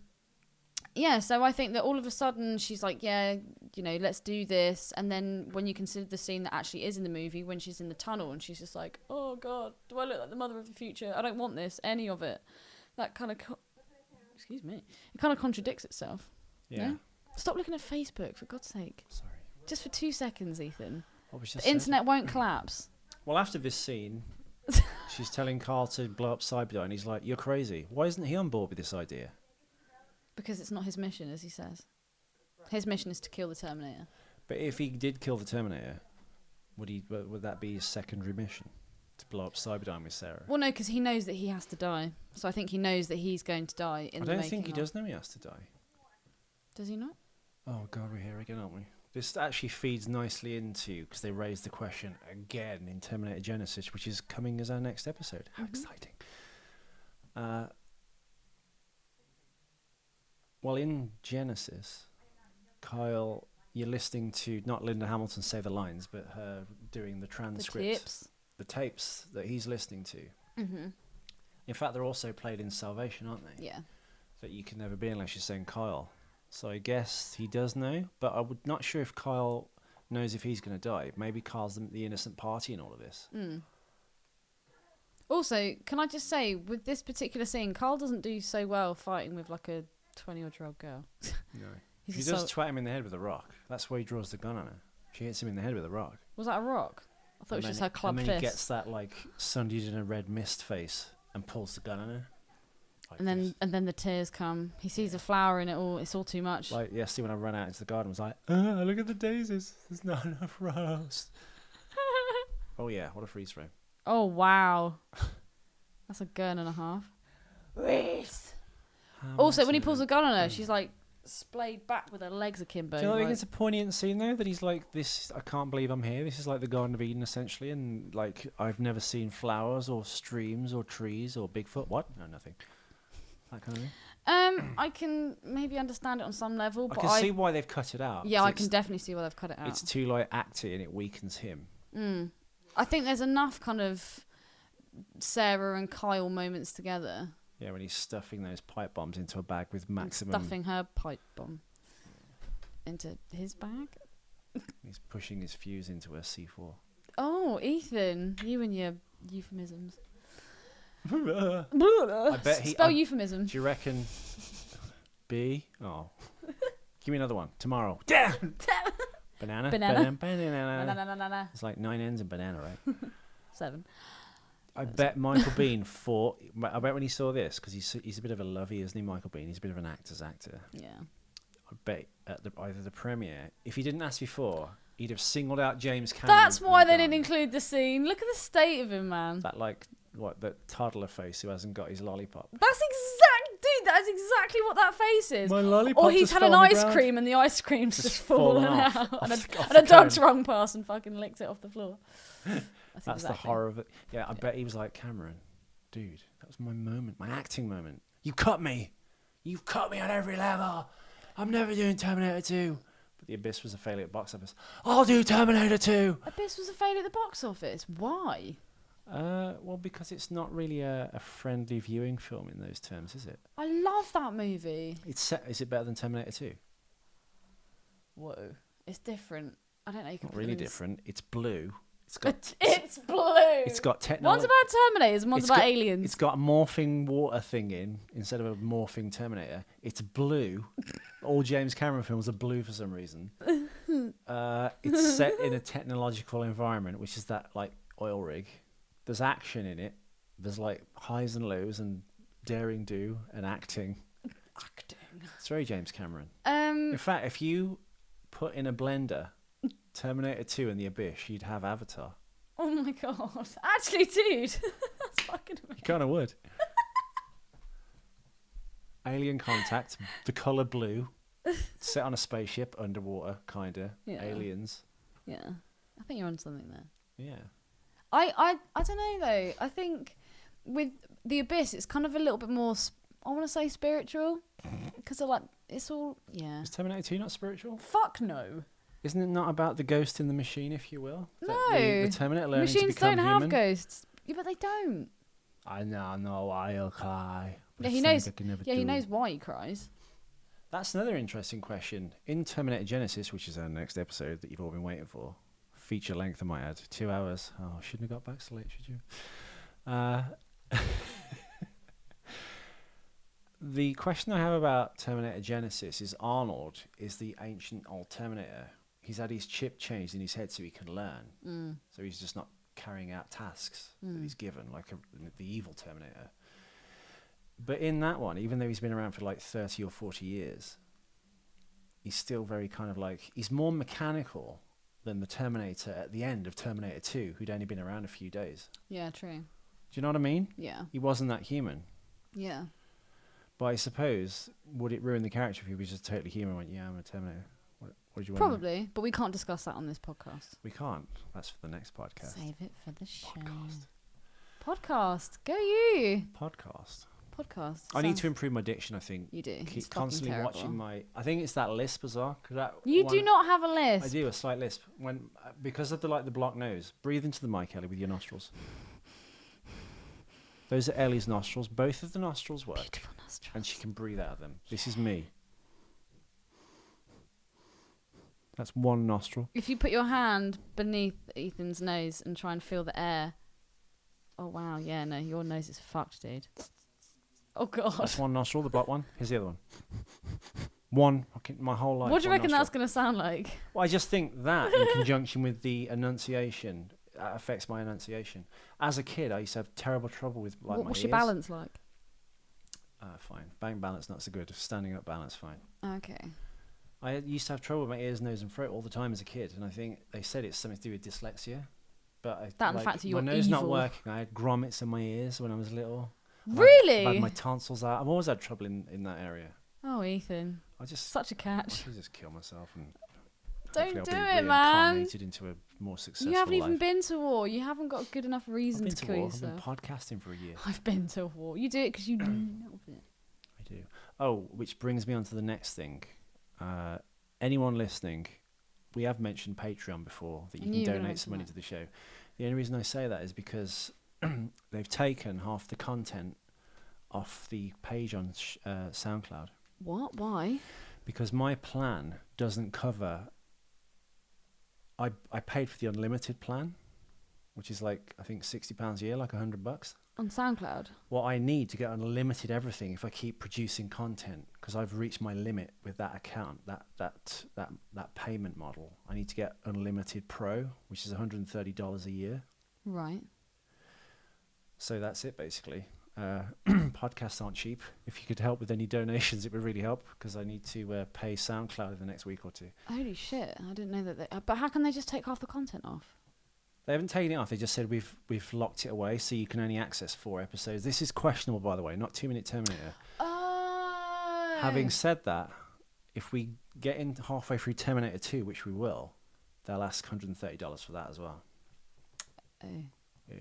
Yeah, so I think that all of a sudden she's like, yeah, let's do this. And then when you consider the scene that actually is in the movie, when she's in the tunnel and she's just like, oh, God, do I look like the mother of the future? I don't want this, any of it. That kind of... Excuse me. It kind of contradicts itself. Yeah. Stop looking at Facebook, for God's sake. Sorry. Just for 2 seconds, Ethan. What was just The internet won't collapse. Well, after this scene, she's telling Carl to blow up Cyberdyne. He's like, you're crazy. Why isn't he on board with this idea? Because it's not his mission, as he says. His mission is to kill the Terminator. But if he did kill the Terminator, would that be his secondary mission? To blow up Cyberdyne with Sarah? Well, no, because he knows that he has to die. So I think he knows that he's going to die in the making. I don't think he does know he has to die. Does he not? Oh, God, we're here again, aren't we? This actually feeds nicely into, because they raised the question again in Terminator Genesis, which is coming as our next episode. How exciting. Well, in Genesis, Kyle, you're listening to not Linda Hamilton say the lines, but her doing the transcripts. The tapes that he's listening to. Mm-hmm. In fact, they're also played in Salvation, aren't they? Yeah. That you can never be unless you're saying Kyle. So I guess he does know, but I'm not sure if Kyle knows if he's going to die. Maybe Kyle's the innocent party in all of this. Mm. Also, can I just say, with this particular scene, Carl doesn't do so well fighting with like a 20-year-old girl. No. He does twat him in the head with a rock. That's why he draws the gun on her. She hits him in the head with a rock. Was that a rock? I thought it was just her club fist. And then he gets that like sundied in a red mist face and pulls the gun on her. Like and then the tears come. He sees a flower in it all. It's all too much. Like yesterday when I ran out into the garden, I was like, look at the daisies. There's not enough rose. Oh yeah, what a freeze frame. Oh wow, that's a gun and a half. Reese. Also, when he pulls a gun on her, she's like splayed back with her legs akimbo. Do you know, like, it's a poignant scene though, that he's like, this, I can't believe I'm here. This is like the Garden of Eden essentially, and like I've never seen flowers or streams or trees or Bigfoot. What? No, nothing. That kind of thing. I can maybe understand it on some level, but I can see why they've cut it out. Yeah, I can definitely see why they've cut it out. It's too like acty and it weakens him. I think there's enough kind of Sarah and Kyle moments together. Yeah, when he's stuffing those pipe bombs into a bag with maximum... Stuffing her pipe bomb into his bag? He's pushing his fuse into a C4. Oh, Ethan, you and your euphemisms. I bet he... Spell euphemism. Do you reckon... B? Oh. Give me another one. Tomorrow. Damn! Banana? Banana. It's like 9 N's in banana, right? 7. I bet Michael Biehn thought... I bet when he saw this, because he's a bit of a lovey, isn't he, Michael Biehn? He's a bit of an actor's actor. Yeah. I bet at either the premiere, if he didn't ask before, he'd have singled out James Cameron. That's why they didn't include the scene. Look at the state of him, man. That, like, that toddler face who hasn't got his lollipop. That's exactly what that face is. My lollipop. Or he's had an ice cream and the ice cream's just fallen out. And a dog's rung past and fucking licked it off the floor. That's exactly the horror of it. Yeah, I bet he was like, Cameron, dude, that was my moment, my acting moment. You cut me. You've cut me on every level. I'm never doing Terminator 2. But The Abyss was a failure at box office. I'll do Terminator 2. Abyss was a failure at the box office. Why? Well, because it's not really a friendly viewing film in those terms, is it? I love that movie. Is it better than Terminator 2? Whoa. It's different. I don't know. You can not really different. It's blue. It's blue. It's got technology. One's about Terminators and one's about aliens. It's got a morphing water thing instead of a morphing Terminator. It's blue. All James Cameron films are blue for some reason. It's set in a technological environment, which is that like oil rig. There's action in it. There's like highs and lows and daring do and acting. It's very James Cameron. In fact, if you put in a blender Terminator 2 and The Abyss, you'd have Avatar. Oh my god. Actually, dude. That's fucking amazing. You kind of would. Alien Contact, the colour blue, set on a spaceship, underwater, kinda. Yeah. Aliens. Yeah. I think you're on something there. Yeah. I don't know, though. I think with The Abyss, it's kind of a little bit more... I want to say spiritual, because like it's all Is Terminator 2 not spiritual? Fuck no. Isn't it not about the ghost in the machine, if you will? No. The Terminator learning Machines to become don't human? have ghosts. Yeah, but they don't. I know I'll cry. Yeah, he knows. Yeah, he knows why he cries. That's another interesting question. In Terminator Genesis, which is our next episode that you've all been waiting for, feature length, I might add, 2 hours. Oh, shouldn't have got back so late, should you? The question I have about Terminator Genesis is Arnold is the ancient old Terminator. He's had his chip changed in his head so he can learn. So he's just not carrying out tasks that he's given, like the evil Terminator. But in that one, even though he's been around for like 30 or 40 years, he's still very kind of like, he's more mechanical than the Terminator at the end of Terminator 2, who'd only been around a few days. Yeah, true. Do you know what I mean? Yeah. He wasn't that human. Yeah. But I suppose, would it ruin the character if he was just totally human and went, yeah, I'm a Terminator? What did you want? Probably, but we can't discuss that on this podcast. We can't. That's for the next podcast. Save it for the show. Podcast. Go you. Podcast. Podcast. I need to improve my diction, I think. You do. Keep constantly watching my... I think it's that lisp as well. You do not have a lisp. I do, a slight lisp. Because of the blocked nose. Breathe into the mic, Ellie, with your nostrils. Those are Ellie's nostrils. Both of the nostrils work. Beautiful nostrils. And she can breathe out of them. This is me. That's one nostril. If you put your hand beneath Ethan's nose and try and feel the air... Oh, wow. Yeah, no, your nose is fucked, dude. Oh, God. That's one nostril, the blocked one. Here's the other one. One, my whole life. What do you reckon nostril. that's going to sound like? Well, I just think that in conjunction with the enunciation affects my enunciation. As a kid, I used to have terrible trouble with like my What's ears. your balance like? Fine. Bank balance, not so good. Standing up balance, fine. Okay. I used to have trouble with my ears, nose and throat all the time as a kid, and I think they said it's something to do with dyslexia. But That and the fact that you're my nose not evil. working, I had grommets in my ears when I was little. Really? I've had my tonsils out. I've always had trouble in that area. Oh, Ethan. I Such a catch. should just kill myself and Don't hopefully do I'll be it, man. reincarnated into a more successful You haven't even life. been to war. You haven't got a good enough reason I've been to to kill war. I've yourself. been podcasting for a year. I've been to war. You do it because you know it. I do. Oh, which brings me on to the next thing. Anyone listening, we have mentioned Patreon before, that you can donate some money to the show. The only reason I say that is because they've taken half the content off the page on SoundCloud. What? Why? Because my plan doesn't cover... I paid for the unlimited plan, which is like, I think, £60 a year, like $100. On SoundCloud? What I need to get unlimited everything if I keep producing content, because I've reached my limit with that account, that payment model. I need to get unlimited pro, which is $130 a year. Right. So that's it, basically. Podcasts aren't cheap. If you could help with any donations, it would really help, because I need to pay SoundCloud in the next week or two. Holy shit! I didn't know that. But how can they just take half the content off? They haven't taken it off. They just said we've locked it away, so you can only access 4 episodes. This is questionable, by the way, not 2 Minute Terminator. Oh. Having said that, if we get in halfway through Terminator 2, which we will, they'll ask $130 for that as well. Oh. Ew.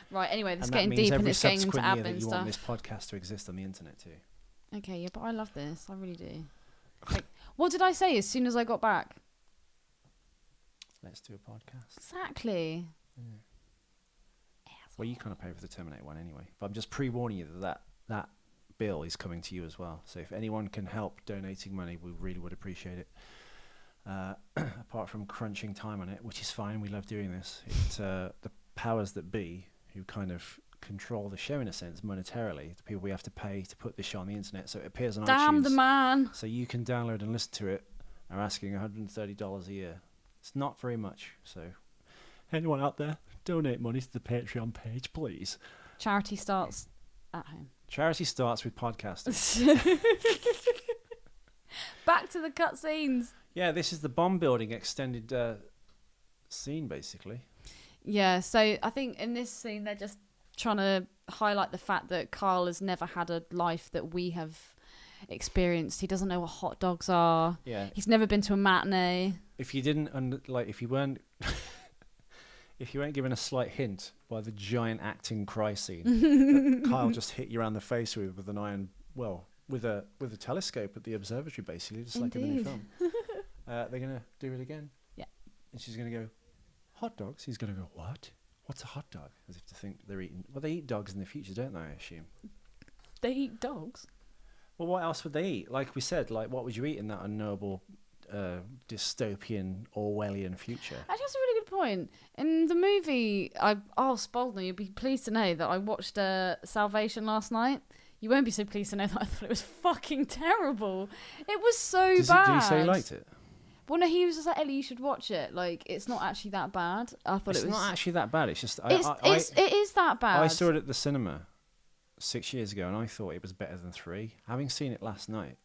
Right. Anyway, this is And getting that means deep and every it's getting into subsequent year that admin you want this stuff. podcast to exist on the internet too. Okay, yeah, but I love this. I really do. Like, what did I say as soon as I got back? Let's do a podcast. Exactly. Well, you kind of pay for the Terminator one anyway. But I'm just pre-warning you that bill is coming to you as well. So if anyone can help donating money, we really would appreciate it. Apart from crunching time on it, which is fine. We love doing this. The powers that be, who kind of control the show in a sense monetarily, the people we have to pay to put this show on the internet so it appears on iTunes. Damn the man. So you can download and listen to it, are asking $130 a year. It's not very much. So anyone out there, donate money to the Patreon page, please. Charity starts at home. Charity starts with podcasting. Back to the cutscenes. Yeah, this is the bomb building extended scene, basically. Yeah, so I think in this scene they're just trying to highlight the fact that Kyle has never had a life that we have experienced. He doesn't know what hot dogs are. Yeah. He's never been to a matinee. If you didn't if you weren't given a slight hint by the giant acting cry scene that Kyle just hit you around the face with an iron with a telescope at the observatory, basically, just like in the new film. They're gonna do it again. Yeah. And she's gonna go, hot dogs. He's gonna go, what? What's a hot dog? As if to think they're eating. Well, they eat dogs in the future, don't they? I assume. They eat dogs. Well, what else would they eat? Like we said, like what would you eat in that unknowable, dystopian Orwellian future? Actually, that's a really good point. In the movie, Spalding, you'll be pleased to know that I watched Salvation last night. You won't be so pleased to know that I thought it was fucking terrible. It was so bad. Did he say he liked it? Well, no, he was just like, Ellie, you should watch it. Like, it's not actually that bad. I thought it's it was. It's not actually that bad. It's just It is that bad. I saw it at the cinema 6 years ago, and I thought it was better than 3. Having seen it last night,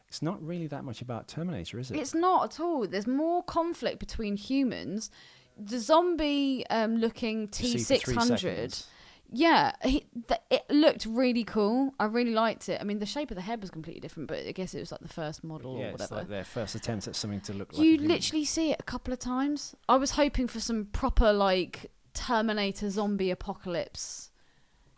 it's not really that much about Terminator, is it? It's not at all. There's more conflict between humans. The zombie looking T-600. Yeah, it looked really cool. I really liked it. I mean, the shape of the head was completely different, but I guess it was like the first model or whatever. It's like their first attempt at something to look like you literally see it a couple of times. I was hoping for some proper, like, Terminator zombie apocalypse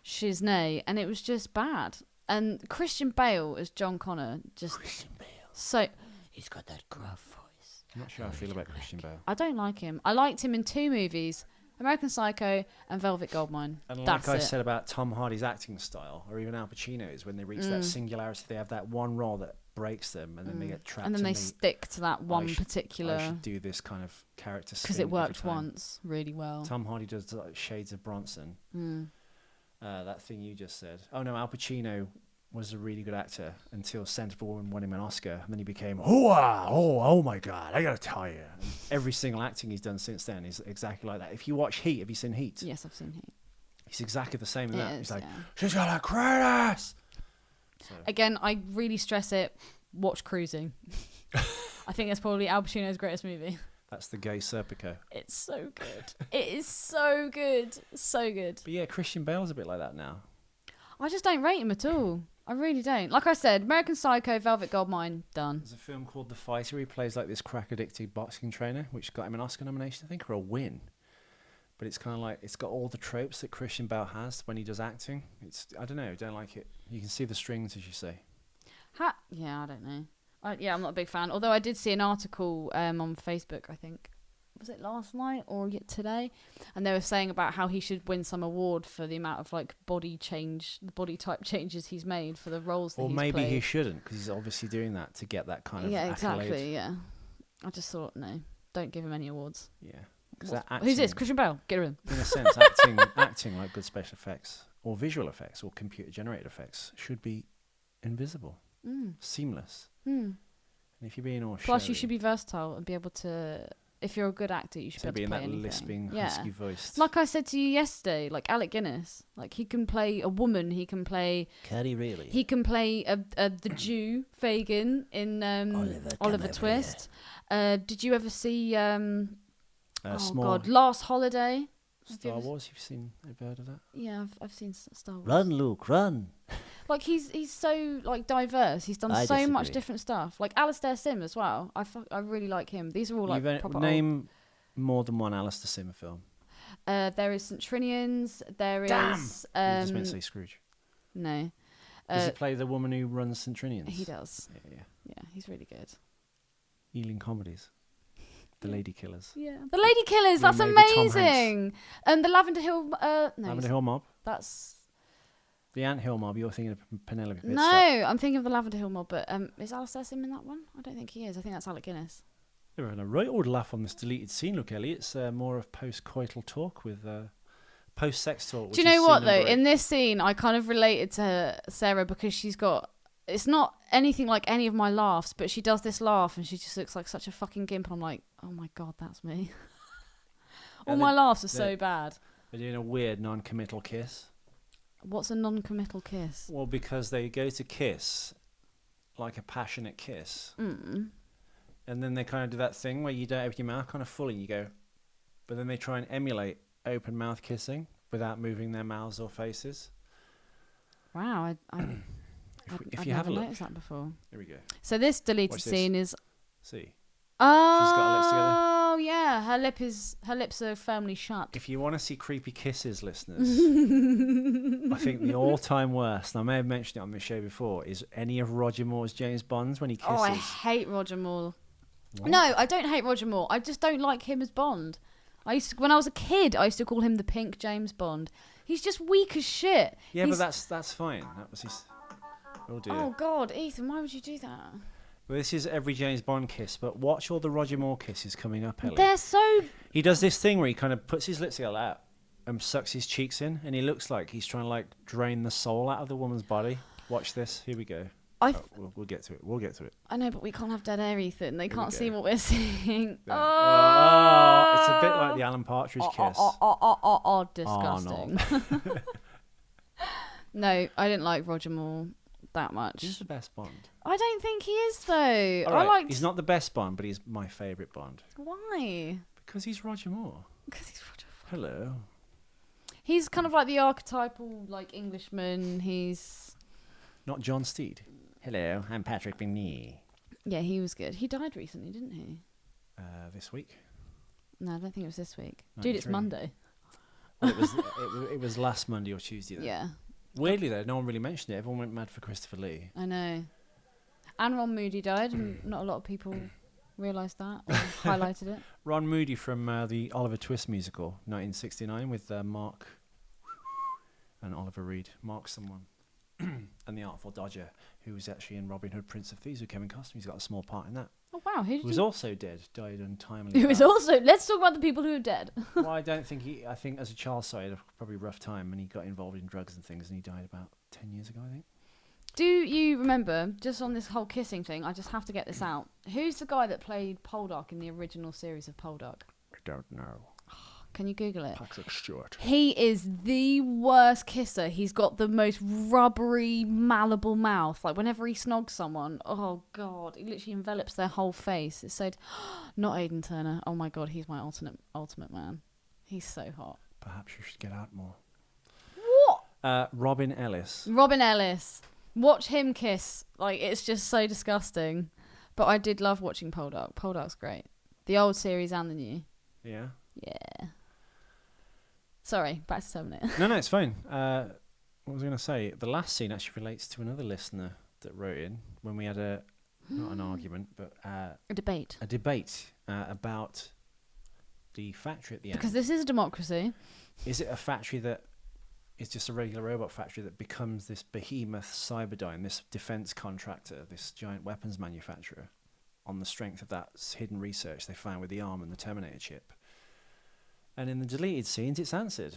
shiznay, and it was just bad. And Christian Bale as John Connor, he's got that gruff voice. I'm not sure how I feel about Christian Bale. I don't like him. I liked him in 2 movies. American Psycho and Velvet Goldmine. And like I said about Tom Hardy's acting style, or even Al Pacino's, when they reach that singularity, they have that one role that breaks them, and then they get trapped. And then they stick to that one particular. I should do this kind of character because it worked once really well. Tom Hardy does like shades of Bronson. That thing you just said. Oh no, Al Pacino was a really good actor until Scent of a Woman won him an Oscar, and then he became oh my god, I gotta tell you. And every single acting he's done since then is exactly like that. If you watch Heat, have you seen Heat? Yes, I've seen Heat. He's exactly the same in that. He's like, yeah. she's got a great ass. So. Again, I really stress it. Watch Cruising. I think that's probably Al Pacino's greatest movie. That's the gay Serpico. It's so good. It is so good. So good. But yeah, Christian Bale's a bit like that now. I just don't rate him at all. I really don't. Like I said, American Psycho, Velvet Goldmine, done. There's a film called The Fighter. He plays like this crack-addicted boxing trainer, which got him an Oscar nomination, I think, or a win. But it's kind of like, it's got all the tropes that Christian Bale has when he does acting. I don't know, don't like it. You can see the strings, as you say. Yeah, I don't know. I'm not a big fan. Although I did see an article on Facebook, I think. Was it last night or today? And they were saying about how he should win some award for the amount of like body type changes he's made for the roles that he's played. Or maybe he shouldn't, because he's obviously doing that to get that kind of accolade. Exactly, yeah. I just thought, no, don't give him any awards. Yeah. Who's this? Christian Bale? Get her in. In a sense, acting like good special effects or visual effects or computer-generated effects should be invisible, seamless. And if you're being all Plus, showy, you should be versatile and be able to... If you're a good actor, you should be able to play anything. In that lisping, husky voice. Like I said to you yesterday, like Alec Guinness. Like, he can play a woman. He can play... Can he really? He can play the Jew, Fagin, in Oliver Twist. Did you ever see... Last Holiday? Star Wars, you've heard of that? Yeah, I've seen Star Wars. Run, Luke, run! Like, he's so, like, diverse. He's done so much different stuff. Like, Alistair Sim as well. I really like him. These are all, like, proper Name more than one Alistair Sim film. There is St. Trinian's. There Damn! is... You just meant to say Scrooge. No. Does he play the woman who runs St. Trinian's? He does. Yeah, he's really good. Ealing Comedies. The Lady Killers. Yeah. The Lady Killers, that's amazing! And the Lavender Hill... Lavender Hill Mob? That's... The Ant Hill Mob, you're thinking of Penelope Pitstop. No, I'm thinking of the Lavender Hill Mob, but is Alistair Sim in that one? I don't think he is. I think that's Alec Guinness. You're having a right old laugh on this deleted scene. Look, Ellie, it's more of post-coital talk with post-sex talk. Do you know what, though? In this scene, I kind of related to Sarah because she's got... It's not anything like any of my laughs, but she does this laugh and she just looks like such a fucking gimp. And I'm like, oh my God, that's me. All my laughs are so bad. They're doing a weird non-committal kiss. What's a non-committal kiss? Well, because they go to kiss like a passionate kiss. And then they kind of do that thing where you don't have your mouth kind of full and you go, but then they try and emulate open mouth kissing without moving their mouths or faces. Wow, If you have a look, noticed that before. Here we go. So this deleted scene is. See. Oh, she's got her lips together. Oh yeah, her lips are firmly shut. If you want to see creepy kisses, listeners, I think the all-time worst, and I may have mentioned it on this show before, is any of Roger Moore's James Bonds when he kisses. Oh, I hate Roger Moore. What? No, I don't hate Roger Moore. I just don't like him as Bond. When I was a kid, I used to call him the Pink James Bond. He's just weak as shit. Yeah, but that's fine. That was his. Oh dear. Oh God, Ethan, why would you do that? Well, this is every James Bond kiss, but watch all the Roger Moore kisses coming up, Ellie. They're so... He does this thing where he kind of puts his lips together out and sucks his cheeks in, and he looks like he's trying to like drain the soul out of the woman's body. Watch this. Here we go. We'll get to it. We'll get to it. I know, but we can't have dead air, Ethan. They can't see what we're seeing. Yeah. Oh, it's a bit like the Alan Partridge kiss. Disgusting. Oh, no, I didn't like Roger Moore that much. He's the best Bond. I don't think he is, though. All right, he's not the best Bond, but he's my favourite Bond. Why? Because he's Roger Moore. Because he's Roger Moore. Hello. He's kind of like the archetypal, like, Englishman. He's... Not John Steed. Hello, I'm Patrick Beignet. Yeah, he was good. He died recently, didn't he? This week? No, I don't think it was this week. 93. Dude, it's Monday. Well, it was last Monday or Tuesday. Then. Yeah. Weirdly, though, no one really mentioned it. Everyone went mad for Christopher Lee. I know. And Ron Moody died, and not a lot of people realised that or highlighted it. Ron Moody from the Oliver Twist musical, 1969, with Mark and Oliver Reed. Mark someone. And the Artful Dodger, who was actually in Robin Hood, Prince of Thieves with Kevin Costner. He's got a small part in that. Oh, wow. Who was also dead, died untimely. Who was also... Let's talk about the people who are dead. Well, I don't think he... I think as a child, he had a probably rough time, and he got involved in drugs and things, and he died about 10 years ago, I think. Do you remember, just on this whole kissing thing, I just have to get this out. Who's the guy that played Poldark in the original series of Poldark? I don't know. Can you Google it? Patrick Stewart. He is the worst kisser. He's got the most rubbery, malleable mouth. Like, whenever he snogs someone, oh, God, he literally envelops their whole face. It's said, not Aidan Turner. Oh, my God, he's my ultimate man. He's so hot. Perhaps you should get out more. What? Robin Ellis. Robin Ellis. Watch him kiss. Like, it's just so disgusting. But I did love watching Poldark. Poldark's great. The old series and the new. Yeah? Yeah. Sorry, back to Terminator. No, it's fine. What was I going to say? The last scene actually relates to another listener that wrote in when we had not an argument, but a debate. A debate about the factory at the end. Because this is a democracy. Is it a factory that is just a regular robot factory that becomes this behemoth Cyberdyne, this defense contractor, this giant weapons manufacturer, on the strength of that hidden research they found with the ARM and the Terminator chip? And in the deleted scenes, it's answered.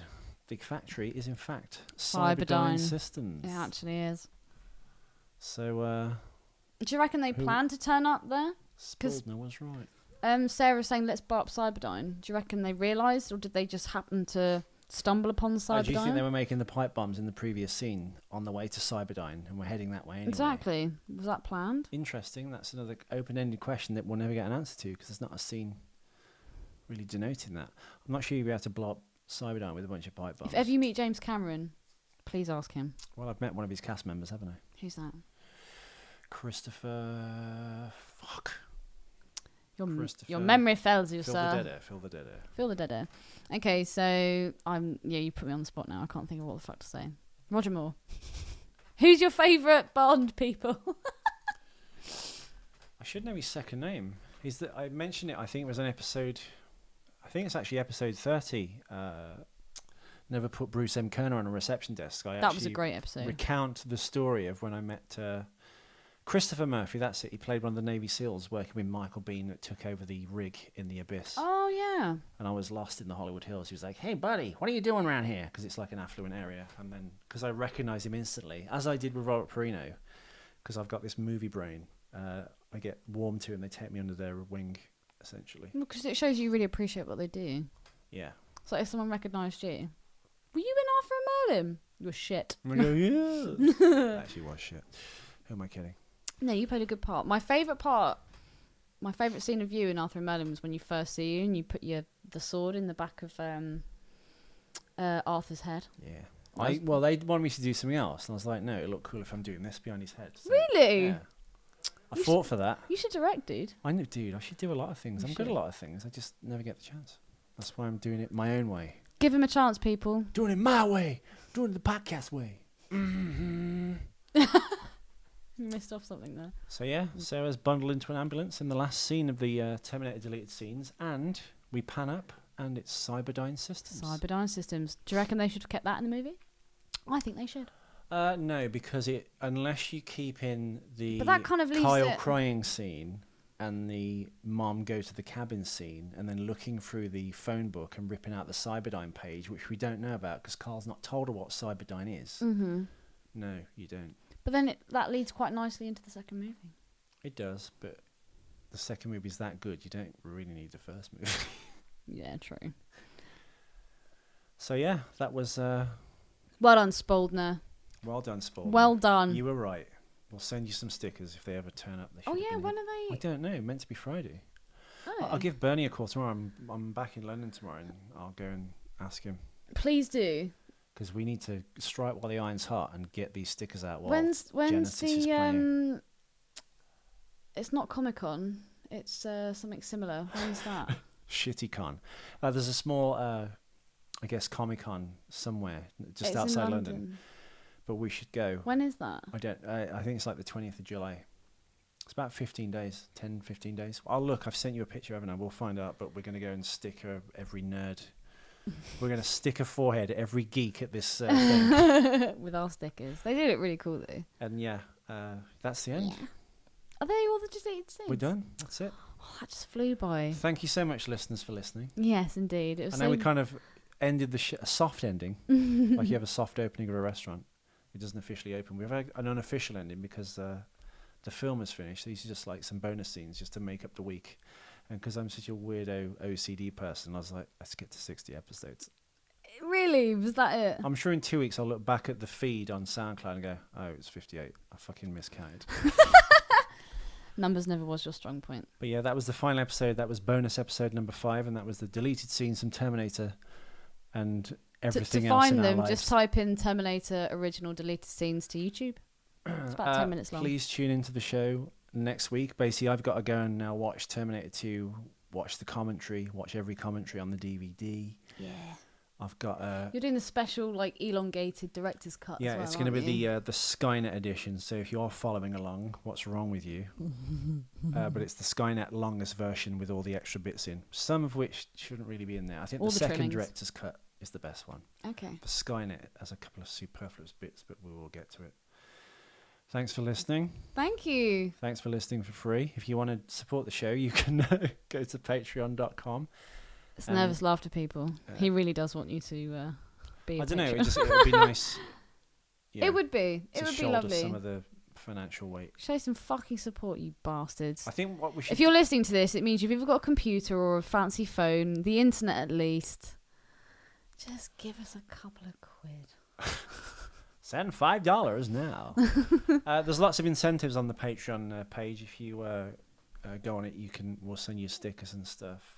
The factory is, in fact, Cyberdyne Systems. It actually is. So, do you reckon they plan to turn up there? Spaldner was right. Sarah's saying, let's bar up Cyberdyne. Do you reckon they realised, or did they just happen to stumble upon Cyberdyne? Do you think they were making the pipe bombs in the previous scene on the way to Cyberdyne, and we're heading that way anyway? Exactly. Was that planned? Interesting. That's another open-ended question that we'll never get an answer to, because there's not a scene really denoting that. I'm not sure you'll be able to blow up Cyberdyne with a bunch of pipe bombs. If ever you meet James Cameron, please ask him. Well, I've met one of his cast members, haven't I? Who's that? Christopher... Fuck. Your memory fails you, Phil sir. the dead air. Phil the dead air. Okay, so you put me on the spot now. I can't think of what the fuck to say. Roger Moore. Who's your favourite Bond, people? I should know his second name. I mentioned it, I think it was an episode... I think it's actually episode 30. Never put Bruce M. Kerner on a reception desk. That was a great episode. Recount the story of when I met Christopher Murphy. That's it. He played one of the Navy SEALs working with Michael Biehn that took over the rig in the Abyss. Oh, yeah. And I was lost in the Hollywood Hills. He was like, hey, buddy, what are you doing around here? Because it's like an affluent area. And then, because I recognised him instantly, as I did with Robert Perino, because I've got this movie brain, I get warm to him. They take me under their wing, essentially. Because it shows you really appreciate what they do. Yeah. So if someone recognised you, were you in Arthur and Merlin? You were shit. I go, yeah. Actually was shit. Who am I kidding? No, you played a good part. My favourite scene of you in Arthur and Merlin was when you first see you and you put the sword in the back of Arthur's head. Yeah. They wanted me to do something else, and I was like, no, it'll look cool if I'm doing this behind his head. So, really? Yeah. I fought for that. You should direct, dude. I know, dude. I should do a lot of things. I'm good at a lot of things. I just never get the chance. That's why I'm doing it my own way. Give him a chance, people. Doing it my way. Doing it the podcast way. Mm-hmm. You missed off something there. So yeah, Sarah's bundled into an ambulance in the last scene of the Terminator deleted scenes, and we pan up, and it's Cyberdyne Systems. Cyberdyne Systems. Do you reckon they should have kept that in the movie? I think they should. No, because unless you keep in the But that kind of leaves Kyle it... crying scene and the mom go to the cabin scene and then looking through the phone book and ripping out the Cyberdyne page, which we don't know about because Carl's not told her what Cyberdyne is. Mm-hmm. No, you don't. But then that leads quite nicely into the second movie. It does, but the second movie's that good, you don't really need the first movie. Yeah, true. So yeah, that was... Well done, Spaldner. Well done, Spalding. Well done. You were right. We'll send you some stickers if they ever turn up. They Oh should have yeah, been when here. are they? I don't know. Meant to be Friday. Oh. I'll give Bernie a call tomorrow. I'm back in London tomorrow, and I'll go and ask him. Please do. Because we need to strike while the iron's hot and get these stickers out while When's Genesis is playing. It's not Comic-Con. It's something similar. When's that? Shitty con. There's a small, I guess, Comic-Con somewhere just It's outside in London. But we should go. When is that? I think it's like the 20th of July. It's about 15 days, 10, 15 days. I'll look. I've sent you a picture, haven't I? We'll find out. But we're going to go and sticker every nerd. We're going to stick a forehead every geek at this thing. With our stickers. They did it really cool though. And yeah, that's the end. Yeah. Are they all the deleted scenes? We're done. That's it. Oh, that just flew by. Thank you so much, listeners, for listening. Yes, indeed. It was I know we kind of ended a soft ending, like you have a soft opening of a restaurant. It doesn't officially open. We've had an unofficial ending because the film is finished. These are just like some bonus scenes just to make up the week. And because I'm such a weirdo OCD person, I was like, let's get to 60 episodes. Really? Was that it? I'm sure in 2 weeks I'll look back at the feed on SoundCloud and go, oh, it's 58. I fucking miscounted. Numbers never was your strong point. But yeah, that was the final episode. That was bonus episode number 5, and that was the deleted scenes from Terminator and everything to else find in them, our lives. just type in Terminator original deleted scenes to YouTube. It's about 10 minutes long. Please tune into the show next week. Basically, I've got to go and now watch Terminator 2, watch the commentary, watch every commentary on the DVD. Yeah. I've got You're doing the special, like, elongated director's cut. yeah, as well, it's going to be aren't the Skynet edition. So if you're following along, what's wrong with you? But it's the Skynet longest version with all the extra bits in, some of which shouldn't really be in there. I think All the the second trimmings. director's cut is the best one. Okay. The Skynet has a couple of superfluous bits, but we will get to it. Thanks for listening. Thank you. Thanks for listening for free. If you want to support the show, you can go to patreon.com. It's nervous laughter, people. He really does want you to be a I don't know. patron. It would be nice. It would be. It to would be shoulder lovely. some of the financial weight. Show some fucking support, you bastards. I think what we should. If you're listening to this, it means you've either got a computer or a fancy phone, the internet at least. Just give us a couple of quid. Send $5 now. There's lots of incentives on the Patreon page. If you go on it, we'll send you stickers and stuff.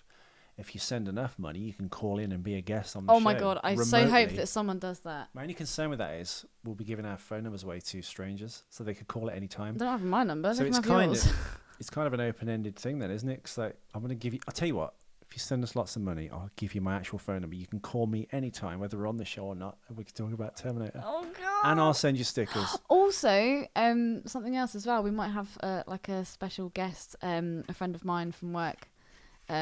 If you send enough money, you can call in and be a guest on the show. Oh my god, I so hope that someone does that. My only concern with that is we'll be giving our phone numbers away to strangers, so they could call at any time. I don't have my number. So They it's can have yours. it's kind of an open-ended thing then, isn't it? 'Cause like, I'm going to give you... I'll tell you what. If you send us lots of money, I'll give you my actual phone number. You can call me anytime, whether we're on the show or not, and we can talk about Terminator. Oh god. And I'll send you stickers. Also, something else as well. We might have like a special guest, a friend of mine from work.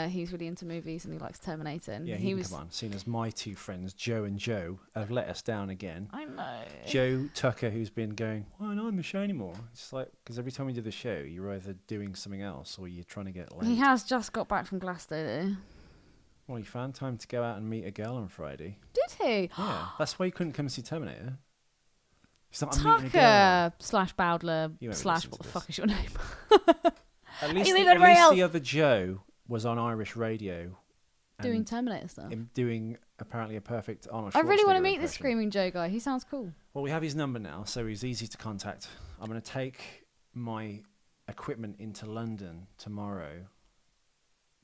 He's really into movies and he likes Terminator. And Yeah, he can come on. Seeing as my two friends, Joe and Joe, have let us down again. I know. Joe Tucker, who's been going, why not on the show anymore? It's like, because every time we do the show, you're either doing something else or you're trying to get laid. He has just got back from Glasgow, though. Well, he found time to go out and meet a girl on Friday. Did he? Yeah, that's why he couldn't come see Terminator. He's like, I'm meeting a girl. Tucker / Bowdler You won't / listen what to the this. fuck is your name? At least, You the, leave it at least real. the other Joe was on Irish radio. Doing and Terminator stuff. doing apparently a perfect Arnold I really want to Schwarzenegger meet this impression. Screaming Joe guy. He sounds cool. Well, we have his number now, so he's easy to contact. I'm going to take my equipment into London tomorrow,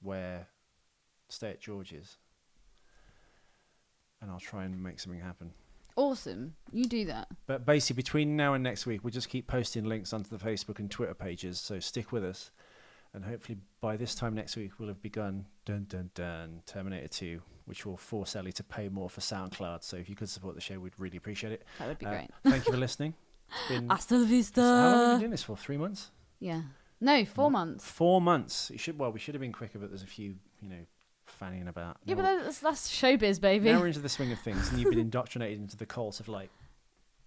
where stay at George's, and I'll try and make something happen. Awesome. You do that. But basically, between now and next week, we'll just keep posting links onto the Facebook and Twitter pages. So stick with us. And hopefully by this time next week, we'll have begun Terminator 2, which will force Ellie to pay more for SoundCloud. So if you could support the show, we'd really appreciate it. That would be great. Thank you for listening. It's been, Hasta la vista. How long have we been doing this for? 3 months? Yeah. No, 4 months. 4 months. We should have been quicker, but there's a few, fanning about. Yeah, but that's showbiz, baby. Now we're into the swing of things, and you've been indoctrinated into the cult of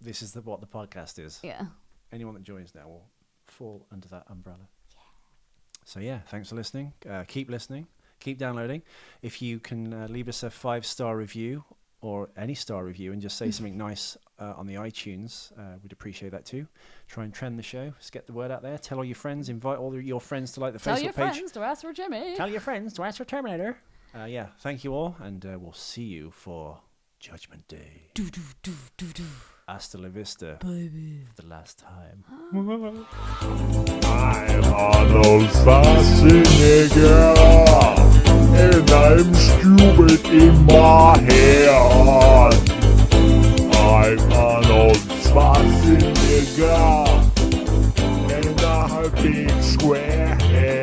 this is what the podcast is. Yeah. Anyone that joins now will fall under that umbrella. Yeah. So yeah, thanks for listening. Keep listening. Keep downloading. If you can leave us a 5-star review or any star review and just say something nice on the iTunes, we'd appreciate that too. Try and trend the show. Just get the word out there. Tell all your friends. Invite all your friends to like the Facebook page. Tell your friends to ask for Jimmy. Tell your friends to ask for Terminator. Yeah, thank you all, and we'll see you for Judgment Day. Hasta la vista, baby. For the last time. I'm Arnold Schwarzenegger, and I'm stupid in my head. I'm Arnold Schwarzenegger, and I have big square head.